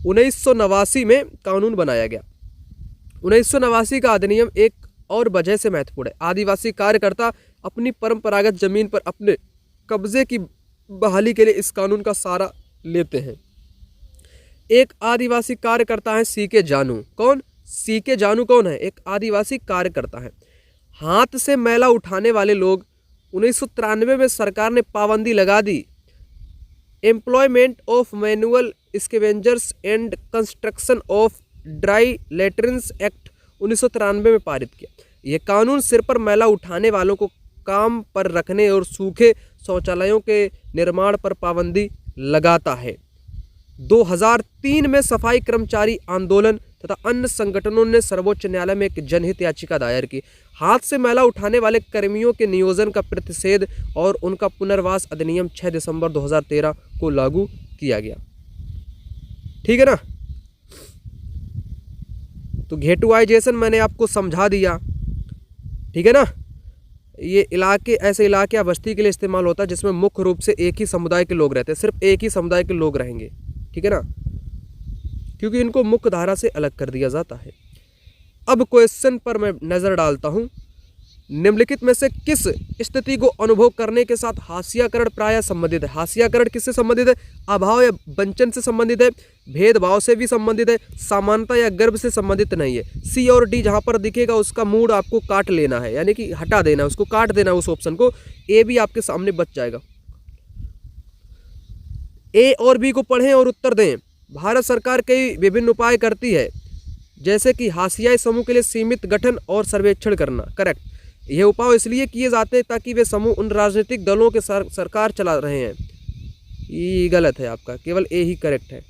1989 में कानून बनाया गया। 1989 का अधिनियम एक और वजह से महत्वपूर्ण है। आदिवासी कार्यकर्ता अपनी परंपरागत जमीन पर अपने कब्जे की बहाली के लिए इस कानून का सहारा लेते हैं। एक आदिवासी कार्यकर्ता है सीके जानू। कौन? सीके जानू कौन है? एक आदिवासी कार्यकर्ता है। हाथ से मैला उठाने वाले लोग 1993 में सरकार ने पाबंदी लगा दी। Employment of manual scavengers and construction of dry latrines act 1993 में पारित किया। यह कानून सिर पर मैला उठाने वालों को काम पर रखने और सूखे शौचालयों के निर्माण पर पाबंदी लगाता है। 2003 में सफाई कर्मचारी आंदोलन तथा अन्य संगठनों ने सर्वोच्च न्यायालय में एक जनहित याचिका दायर की। हाथ से मैला उठाने वाले कर्मियों के नियोजन का प्रतिषेध और उनका पुनर्वास अधिनियम 6 दिसंबर 2013 को लागू किया गया। ठीक है ना। तो घेटुआइजेशन मैंने आपको समझा दिया। ठीक है ना। ये इलाके ऐसे इलाके या बस्ती के लिए इस्तेमाल होता है जिसमें मुख्य रूप से एक ही समुदाय के लोग रहते हैं, सिर्फ एक ही समुदाय के लोग रहेंगे। ठीक है ना, क्योंकि इनको मुख्य धारा से अलग कर दिया जाता है। अब क्वेश्चन पर मैं नजर डालता हूं। निम्नलिखित में से किस स्थिति को अनुभव करने के साथ हास्याकरण प्रायः संबंधित है? हास्याकरण किससे संबंधित है? अभाव या वंचन से संबंधित है, भेदभाव से भी संबंधित है, समानता या गर्व से संबंधित नहीं है। सी और डी जहां पर दिखेगा उसका मूड आपको काट लेना है, यानी कि हटा देना, उसको काट देना उस ऑप्शन को। ए भी आपके सामने बच जाएगा। ए और बी को पढ़ें और उत्तर दें। भारत सरकार कई विभिन्न उपाय करती है, जैसे कि हाशियाई समूह के लिए सीमित गठन और सर्वेक्षण करना। करेक्ट। यह उपाय इसलिए किए जाते हैं ताकि वे समूह उन राजनीतिक दलों के सरकार चला रहे हैं। ये गलत है आपका, केवल ए ही करेक्ट है।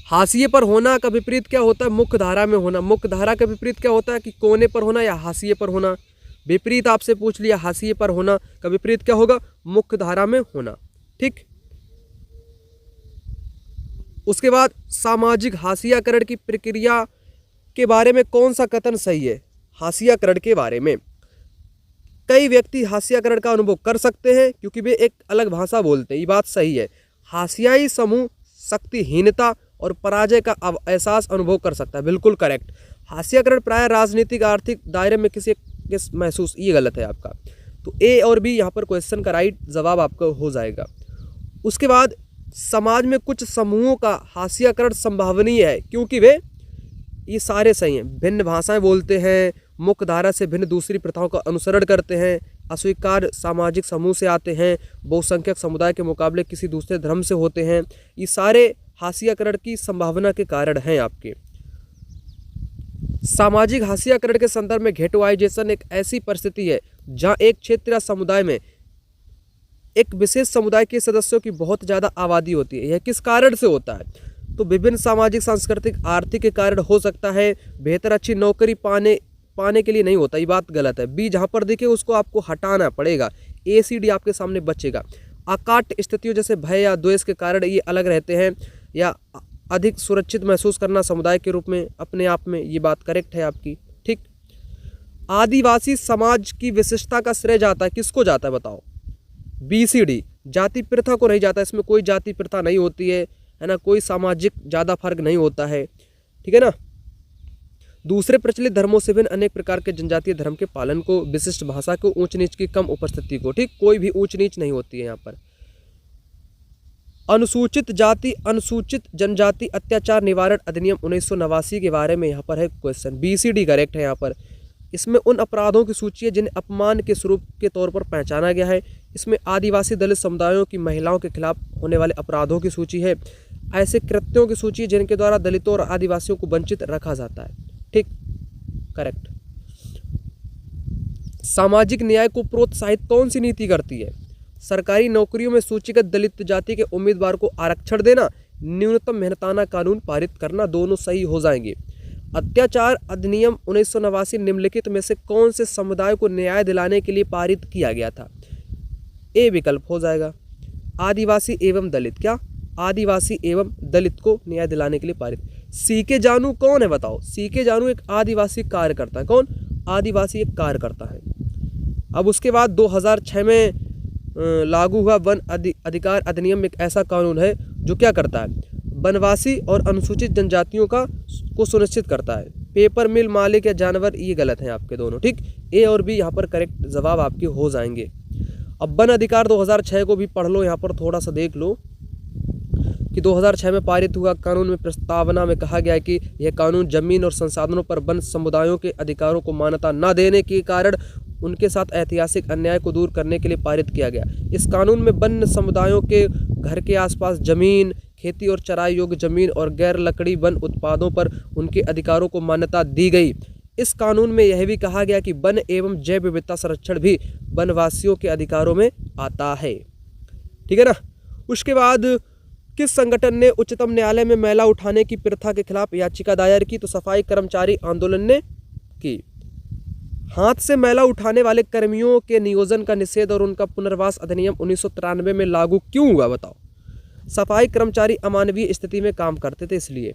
हाशिए पर होना का विपरीत क्या होता है? मुख्य धारा में होना। मुख्य धारा का विपरीत क्या होता है? कि कोने पर होना या हाशिए पर होना। विपरीत आपसे पूछ लिया, हाशिए पर होना का विपरीत क्या होगा? मुख्य धारा में होना। ठीक। उसके बाद सामाजिक हाशियाकरण की प्रक्रिया के बारे में कौन सा कथन सही है? हाशियाकरण के बारे में कई व्यक्ति हाशियाकरण का अनुभव कर सकते हैं क्योंकि वे एक अलग भाषा बोलते हैं। ये बात सही है। हाशियाई समूह शक्तिहीनता और पराजय का एहसास अनुभव कर सकता है। बिल्कुल करेक्ट। हाशियाकरण प्रायः राजनीतिक आर्थिक दायरे में किसी महसूस, ये गलत है आपका। तो ए और बी यहाँ पर क्वेश्चन का राइट जवाब आपका हो जाएगा। उसके बाद समाज में कुछ समूहों का हाशियाकरण संभावनीय है क्योंकि वे, ये सारे सही हैं, भिन्न भाषाएं बोलते हैं, मुख्य धारा से भिन्न दूसरी प्रथाओं का अनुसरण करते हैं, अस्वीकार सामाजिक समूह से आते हैं, बहुसंख्यक समुदाय के मुकाबले किसी दूसरे धर्म से होते हैं। ये सारे हाशियाकरण की संभावना के कारण हैं आपके। सामाजिक हाशियाकरण के संदर्भ में घेटुआइजेशन एक ऐसी परिस्थिति है जहां एक क्षेत्र या समुदाय में एक विशेष समुदाय के सदस्यों की बहुत ज़्यादा आबादी होती है। यह किस कारण से होता है? तो विभिन्न सामाजिक, सांस्कृतिक, आर्थिक के कारण हो सकता है। बेहतर अच्छी नौकरी पाने के लिए नहीं होता, ये बात गलत है। बी जहाँ पर दिखे उसको आपको हटाना पड़ेगा। ए सी डी आपके सामने बचेगा। अकाट स्थितियों जैसे भय या द्वेष के कारण ये अलग रहते हैं या अधिक सुरक्षित महसूस करना समुदाय के रूप में अपने आप में, ये बात करेक्ट है आपकी। ठीक। आदिवासी समाज की विशिष्टता का श्रेय जाता है, किसको जाता है बताओ? B C D. जाति प्रथा को नहीं जाता, इसमें कोई जाति प्रथा नहीं होती है ना, कोई सामाजिक ज़्यादा फर्क नहीं होता है। ठीक है ना। दूसरे प्रचलित धर्मों से भिन्न अनेक प्रकार के जनजातीय धर्म के पालन को, विशिष्ट भाषा को, ऊंच नीच की कम उपस्थिति को। ठीक, कोई भी ऊंच नीच नहीं होती है यहाँ पर। अनुसूचित जाति अनुसूचित जनजाति अत्याचार निवारण अधिनियम 1989 के बारे में यहाँ पर है क्वेश्चन। BCD करेक्ट है यहाँ पर। इसमें उन अपराधों की सूची है जिन्हें अपमान के स्वरूप के तौर पर पहचाना गया है। इसमें आदिवासी दलित समुदायों की महिलाओं के खिलाफ होने वाले अपराधों की सूची है। ऐसे कृत्यों की सूची है जिनके द्वारा दलितों और आदिवासियों को वंचित रखा जाता है। ठीक, करेक्ट। सामाजिक न्याय को प्रोत्साहित कौन सी नीति करती है? सरकारी नौकरियों में सूचीगत दलित जाति के उम्मीदवार को आरक्षण देना, न्यूनतम मेहनताना कानून पारित करना, दोनों सही हो जाएंगे। अत्याचार अधिनियम 1989 निम्नलिखित में से कौन से समुदाय को न्याय दिलाने के लिए पारित किया गया था? ए विकल्प हो जाएगा, आदिवासी एवं दलित। क्या? आदिवासी एवं दलित को न्याय दिलाने के लिए पारित। सीके जानू कौन है बताओ? सीके जानू एक आदिवासी कार्यकर्ता है। कौन? आदिवासी एक कार्यकर्ता है। अब उसके बाद 2006 में लागू हुआ वन अधिकार अधिनियम एक ऐसा कानून है जो क्या करता है? वनवासी और अनुसूचित जनजातियों को सुनिश्चित करता है। पेपर मिल मालिक या जानवर, ये गलत है आपके दोनों। ठीक, ए और बी यहाँ पर करेक्ट जवाब आपके हो जाएंगे। अब वन अधिकार 2006 को भी पढ़ लो, यहाँ पर थोड़ा सा देख लो कि 2006 में पारित हुआ कानून में प्रस्तावना में कहा गया है कि यह कानून जमीन और संसाधनों पर वन समुदायों के अधिकारों को मान्यता न देने के कारण उनके साथ ऐतिहासिक अन्याय को दूर करने के लिए पारित किया गया। इस कानून में वन समुदायों के घर के आसपास जमीन, खेती और चराई योग्य जमीन और गैर लकड़ी वन उत्पादों पर उनके अधिकारों को मान्यता दी गई। इस कानून में यह भी कहा गया कि वन एवं जैव विविधता संरक्षण भी वनवासियों के अधिकारों में आता है। ठीक है ना। उसके बाद किस संगठन ने उच्चतम न्यायालय में मैला उठाने की प्रथा के खिलाफ याचिका दायर की? तो सफाई कर्मचारी आंदोलन ने की। हाथ से मैला उठाने वाले कर्मियों के नियोजन का निषेध और उनका पुनर्वास अधिनियम 1993 में लागू क्यों हुआ बताओ? सफाई कर्मचारी अमानवीय स्थिति में काम करते थे इसलिए।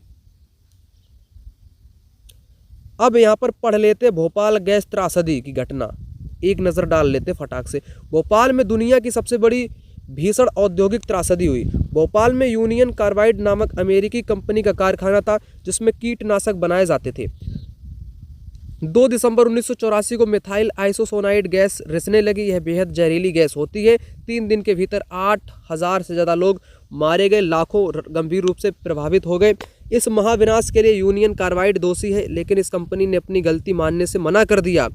अब यहां पर पढ़ लेते भोपाल गैस त्रासदी की घटना, एक नजर डाल लेते फटाक से। भोपाल में दुनिया की सबसे बड़ी भीषण औद्योगिक त्रासदी हुई। भोपाल में यूनियन कार्बाइड नामक अमेरिकी कंपनी का कारखाना था जिसमें कीटनाशक बनाए जाते थे। 2 दिसंबर 1984 को मिथाइल आइसोसोनाइड गैस रिसने लगी। यह बेहद जहरीली गैस होती है। 3 दिन के भीतर 8000 से ज़्यादा लोग मारे गए, लाखों गंभीर रूप से प्रभावित हो गए। इस महाविनाश के लिए यूनियन कार्बाइड दोषी है, लेकिन इस कंपनी ने अपनी गलती मानने से मना कर दिया।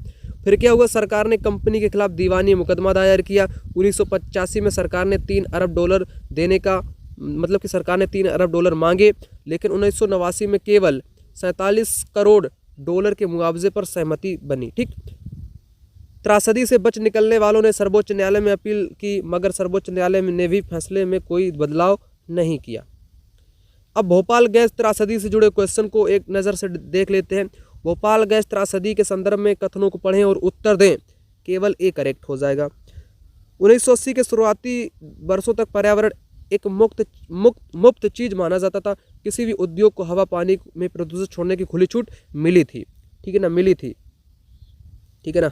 फिर क्या हुआ? सरकार ने कंपनी के खिलाफ दीवानी मुकदमा दायर किया। 1985 में सरकार ने $3 अरब देने का मतलब कि सरकार ने $3 अरब मांगे, लेकिन 1989 में केवल $47 करोड़ के मुआवजे पर सहमति बनी। ठीक, त्रासदी से बच निकलने वालों ने सर्वोच्च न्यायालय में अपील की, मगर सर्वोच्च न्यायालय ने भी फैसले में कोई बदलाव नहीं किया। अब भोपाल गैस त्रासदी से जुड़े क्वेश्चन को एक नज़र से देख लेते हैं। भोपाल गैस त्रासदी के संदर्भ में कथनों को पढ़ें और उत्तर दें। केवल ए करेक्ट हो जाएगा। 1980 के शुरुआती वर्षों तक पर्यावरण एक मुफ्त चीज माना जाता था। किसी भी उद्योग को हवा पानी में प्रदूषण छोड़ने की खुली छूट मिली थी। ठीक है ना, मिली थी। ठीक है ना।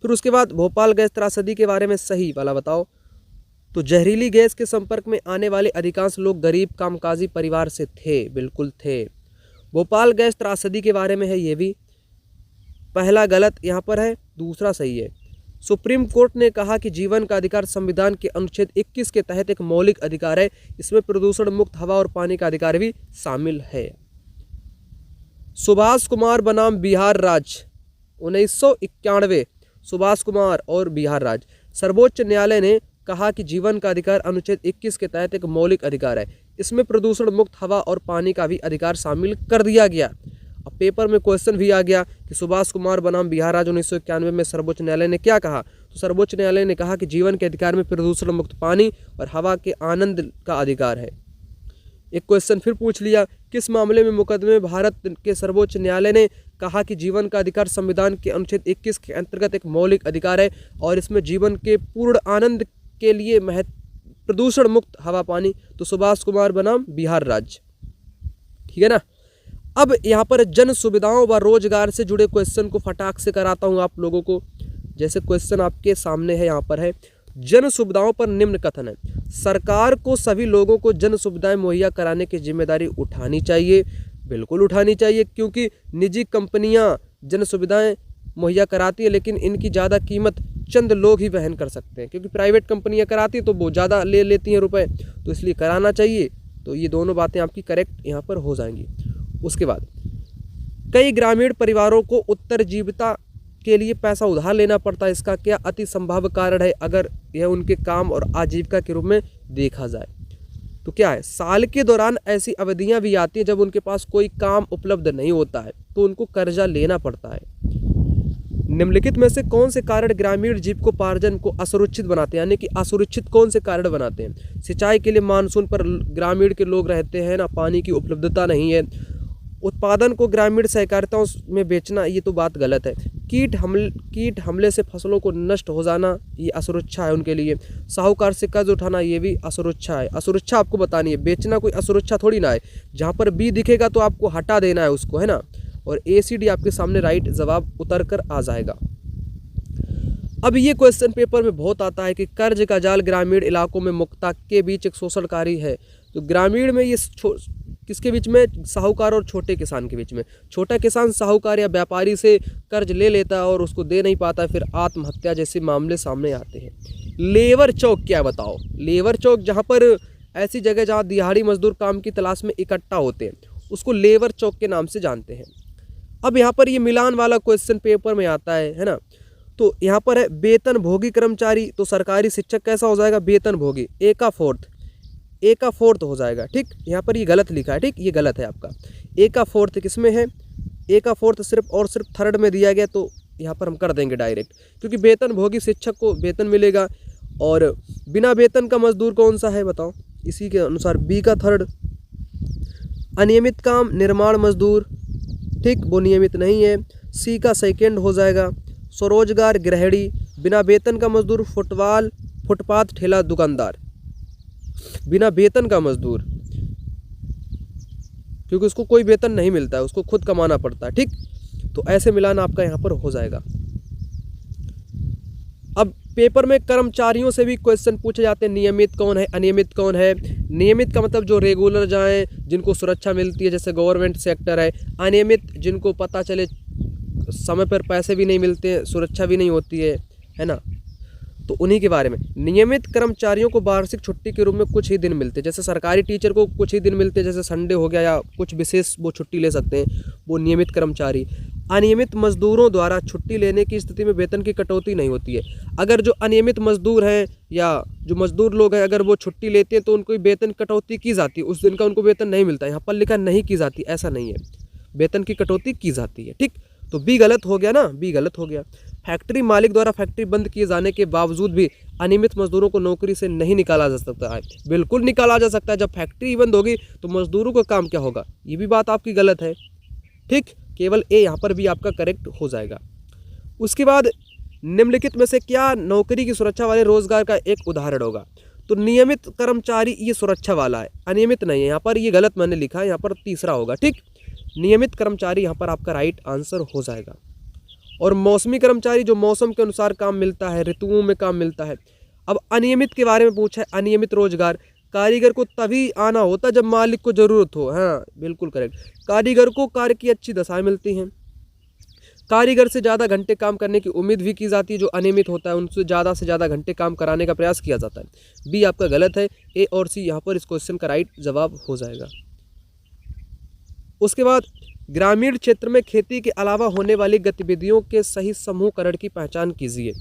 फिर उसके बाद भोपाल गैस त्रासदी के बारे में सही वाला बताओ। तो जहरीली गैस के संपर्क में आने वाले अधिकांश लोग गरीब कामकाजी परिवार से थे। बिल्कुल थे। भोपाल गैस त्रासदी के बारे में है ये भी। पहला गलत यहाँ पर है, दूसरा सही है। सुप्रीम कोर्ट ने कहा कि जीवन का अधिकार संविधान के अनुच्छेद 21 के तहत एक मौलिक अधिकार है। इसमें प्रदूषण मुक्त हवा और पानी का अधिकार भी शामिल है। सुभाष कुमार बनाम बिहार राज्य 1991। सुभाष कुमार और बिहार राज्य। सर्वोच्च न्यायालय ने कहा कि जीवन का अधिकार अनुच्छेद 21 के तहत एक मौलिक अधिकार है। इसमें प्रदूषण मुक्त हवा और पानी का भी अधिकार शामिल कर दिया गया। अब पेपर में क्वेश्चन भी आ गया कि सुभाष कुमार बनाम बिहार राज्य 1991 में सर्वोच्च न्यायालय ने क्या कहा? तो सर्वोच्च न्यायालय ने कहा कि जीवन के अधिकार में प्रदूषण मुक्त पानी और हवा के आनंद का अधिकार है। एक क्वेश्चन फिर पूछ लिया, किस मामले में मुकदमे में भारत के सर्वोच्च न्यायालय ने कहा कि जीवन का अधिकार संविधान के अनुच्छेद 21 के अंतर्गत एक मौलिक अधिकार है और इसमें जीवन के पूर्ण आनंद के लिए प्रदूषण मुक्त हवा पानी? तो सुभाष कुमार बनाम बिहार राज्य। ठीक है ना। अब यहाँ पर जन सुविधाओं व रोजगार से जुड़े क्वेश्चन को फटाक से कराता हूँ आप लोगों को। जैसे क्वेश्चन आपके सामने है, यहाँ पर है, जन सुविधाओं पर निम्न कथन है। सरकार को सभी लोगों को जन सुविधाएं मुहैया कराने की जिम्मेदारी उठानी चाहिए। बिल्कुल उठानी चाहिए, क्योंकि निजी कंपनियां जन सुविधाएं मुहैया कराती है, लेकिन इनकी ज़्यादा कीमत चंद लोग ही वहन कर सकते हैं, क्योंकि प्राइवेट कंपनियां कराती हैं तो वो ज़्यादा ले लेती हैं रुपए, तो इसलिए कराना चाहिए। तो ये दोनों बातें आपकी करेक्ट यहाँ पर हो जाएंगी। उसके बाद कई ग्रामीण परिवारों को उत्तरजीविता के लिए पैसा उधार लेना पड़ता है, इसका क्या अति संभाव्य कारण है अगर यह उनके काम और आजीविका के रूप में देखा जाए? तो क्या है, साल के दौरान ऐसी अवधियां भी आती हैं जब उनके पास कोई काम उपलब्ध नहीं होता है तो उनको कर्जा लेना पड़ता है। निम्नलिखित में से कौन से कारण ग्रामीण जीविकोपार्जन को असुरक्षित बनाते हैं, यानी कि असुरक्षित कौन से कारण बनाते हैं? सिंचाई के लिए मानसून पर ग्रामीण के लोग रहते हैं ना, पानी की उपलब्धता नहीं है। उत्पादन को ग्रामीण सहकारिताओं में बेचना, ये तो बात गलत है। कीट हमले से फसलों को नष्ट हो जाना, ये असुरक्षा है उनके लिए। साहूकार से कर्ज उठाना, ये भी असुरक्षा है। असुरक्षा आपको बतानी है, बेचना कोई असुरक्षा थोड़ी ना है। जहाँ पर बी दिखेगा तो आपको हटा देना है उसको, है ना। और ACD आपके सामने राइट जवाब उतर कर आ जाएगा। अब ये क्वेश्चन पेपर में बहुत आता है कि कर्ज का जाल ग्रामीण इलाकों में मुक्ता के बीच एक शोषणकारी है। तो ग्रामीण में ये किसके बीच में? साहूकार और छोटे किसान के बीच में। छोटा किसान साहूकार या व्यापारी से कर्ज ले लेता है और उसको दे नहीं पाता, फिर आत्महत्या जैसे मामले सामने आते हैं। लेबर चौक क्या बताओ? लेबर चौक जहाँ पर ऐसी जगह जहाँ दिहाड़ी मजदूर काम की तलाश में इकट्ठा होते हैं, उसको लेबर चौक के नाम से जानते हैं। अब यहाँ पर ये मिलान वाला क्वेश्चन पेपर में आता है ना। तो यहाँ पर है वेतन भोगी कर्मचारी, तो सरकारी शिक्षक कैसा हो जाएगा? वेतन भोगी। ए का फोर्थ हो जाएगा, ठीक। यहाँ पर ये गलत लिखा है, ठीक, ये गलत है आपका। ए का फोर्थ किस में है? ए का फोर्थ सिर्फ और सिर्फ थर्ड में दिया गया, तो यहाँ पर हम कर देंगे डायरेक्ट, क्योंकि वेतन भोगी शिक्षक को वेतन मिलेगा। और बिना वेतन का मजदूर कौन सा है बताओ? इसी के अनुसार बी का थर्ड। अनियमित काम निर्माण मजदूर, ठीक, वो नियमित नहीं है। सी का सेकेंड हो जाएगा। स्वरोजगार गृहिणी, बिना वेतन का मजदूर फुटपाथ ठेला दुकानदार, बिना वेतन का मजदूर, क्योंकि उसको कोई वेतन नहीं मिलता है, उसको खुद कमाना पड़ता है, ठीक। तो ऐसे मिलान आपका यहाँ पर हो जाएगा। अब पेपर में कर्मचारियों से भी क्वेश्चन पूछे जाते हैं, नियमित कौन है, अनियमित कौन है। नियमित का मतलब जो रेगुलर जाएं, जिनको सुरक्षा मिलती है, जैसे गवर्नमेंट सेक्टर है। अनियमित जिनको पता चले समय पर पैसे भी नहीं मिलते, सुरक्षा भी नहीं होती है ना, तो उन्हीं के बारे में। नियमित कर्मचारियों को वार्षिक छुट्टी के रूप में कुछ ही दिन मिलते हैं, जैसे सरकारी टीचर को कुछ ही दिन मिलते हैं, जैसे संडे हो गया या कुछ विशेष वो छुट्टी ले सकते हैं, वो नियमित कर्मचारी। अनियमित मजदूरों द्वारा छुट्टी लेने की स्थिति में वेतन की कटौती नहीं होती है। अगर जो अनियमित मजदूर हैं या जो मजदूर लोग हैं, अगर वो छुट्टी लेते हैं तो उनको वेतन कटौती की जाती है, उस दिन का उनको वेतन नहीं मिलता है। यहाँ पर लिखा नहीं की जाती, ऐसा नहीं है, वेतन की कटौती की जाती है, ठीक। तो बी गलत हो गया ना, बी गलत हो गया। फैक्ट्री मालिक द्वारा फैक्ट्री बंद किए जाने के बावजूद भी अनियमित मजदूरों को नौकरी से नहीं निकाला जा सकता है। बिल्कुल निकाला जा सकता है। जब फैक्ट्री बंद होगी तो मजदूरों का काम क्या होगा? ये भी बात आपकी गलत है, ठीक। केवल ए यहाँ पर भी आपका करेक्ट हो जाएगा। उसके बाद निम्नलिखित में से क्या नौकरी की सुरक्षा वाले रोजगार का एक उदाहरण होगा? तो नियमित कर्मचारी ये सुरक्षा वाला है, अनियमित नहीं है। यहाँ पर ये गलत मैंने लिखा है, यहाँ पर तीसरा होगा, ठीक। नियमित कर्मचारी यहाँ पर आपका राइट आंसर हो जाएगा। और मौसमी कर्मचारी जो मौसम के अनुसार काम मिलता है, ऋतुओं में काम मिलता है। अब अनियमित के बारे में पूछा है, अनियमित रोजगार। कारीगर को तभी आना होता है जब मालिक को जरूरत हो, हाँ बिल्कुल करेक्ट। कारीगर को कार्य की अच्छी दशाएं मिलती हैं। कारीगर से ज़्यादा घंटे काम करने की उम्मीद भी की जाती है। जो अनियमित होता है उनसे ज़्यादा घंटे काम कराने का प्रयास किया जाता है। बी आपका गलत है, ए और सी यहाँ पर इस क्वेश्चन का राइट जवाब हो जाएगा। उसके बाद ग्रामीण क्षेत्र में खेती के अलावा होने वाली गतिविधियों के सही समूहकरण की पहचान कीजिए।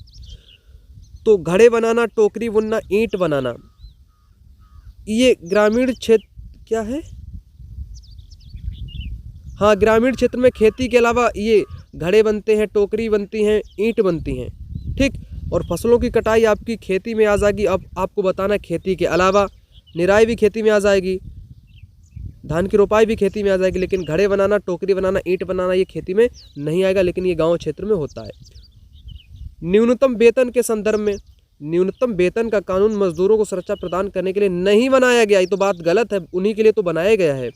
तो घड़े बनाना, टोकरी बुनना, ईंट बनाना, ये ग्रामीण क्षेत्र क्या है? हाँ, ग्रामीण क्षेत्र में खेती के अलावा ये घड़े बनते हैं, टोकरी बनती हैं, ईंट बनती हैं, ठीक। और फसलों की कटाई आपकी खेती में आ जाएगी। अब आपको बताना खेती के अलावा निराई भी खेती में आ जाएगी, धान की रोपाई भी खेती में आ जाएगी, लेकिन घड़े बनाना, टोकरी बनाना, ईंट बनाना ये खेती में नहीं आएगा, लेकिन ये गांव क्षेत्र में होता है। न्यूनतम वेतन के संदर्भ में, न्यूनतम वेतन का कानून मजदूरों को सुरक्षा प्रदान करने के लिए नहीं बनाया गया, ये तो बात गलत है, उन्हीं के लिए तो बनाया गया है।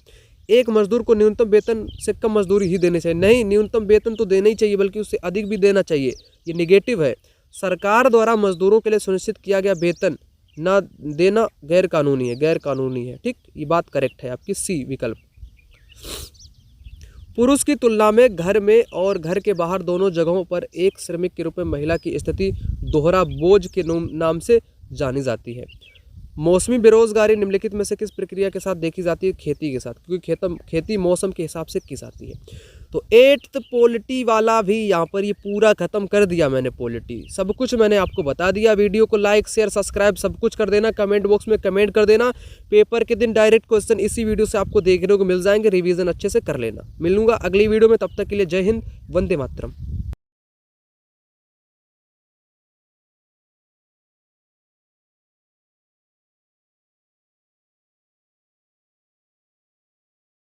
एक मजदूर को न्यूनतम वेतन से कम मजदूरी ही देनी चाहिए, नहीं, न्यूनतम वेतन तो देना ही चाहिए, बल्कि उससे अधिक भी देना चाहिए, ये निगेटिव है। सरकार द्वारा मजदूरों के लिए सुनिश्चित किया गया वेतन ना देना गैर कानूनी है, ठीक। ये बात करेक्ट है आपकी, सी विकल्प। पुरुष की तुलना में घर में और घर के बाहर दोनों जगहों पर एक श्रमिक के रूप में महिला की स्थिति दोहरा बोझ के नाम से जानी जाती है। मौसमी बेरोजगारी निम्नलिखित में से किस प्रक्रिया के साथ देखी जाती है? खेती के साथ, क्योंकि खेती मौसम के हिसाब से की जाती है। तो 8th पॉलिटी वाला भी यहाँ पर ये पूरा खत्म कर दिया मैंने। पॉलिटी सब कुछ मैंने आपको बता दिया। वीडियो को लाइक शेयर सब्सक्राइब सब कुछ कर देना। कमेंट बॉक्स में कमेंट कर देना। पेपर के दिन डायरेक्ट क्वेश्चन इसी वीडियो से आपको देखने को मिल जाएंगे। रिवीजन अच्छे से कर लेना। मिलूंगा अगली वीडियो में, तब तक के लिए जय हिंद, वंदे मातरम।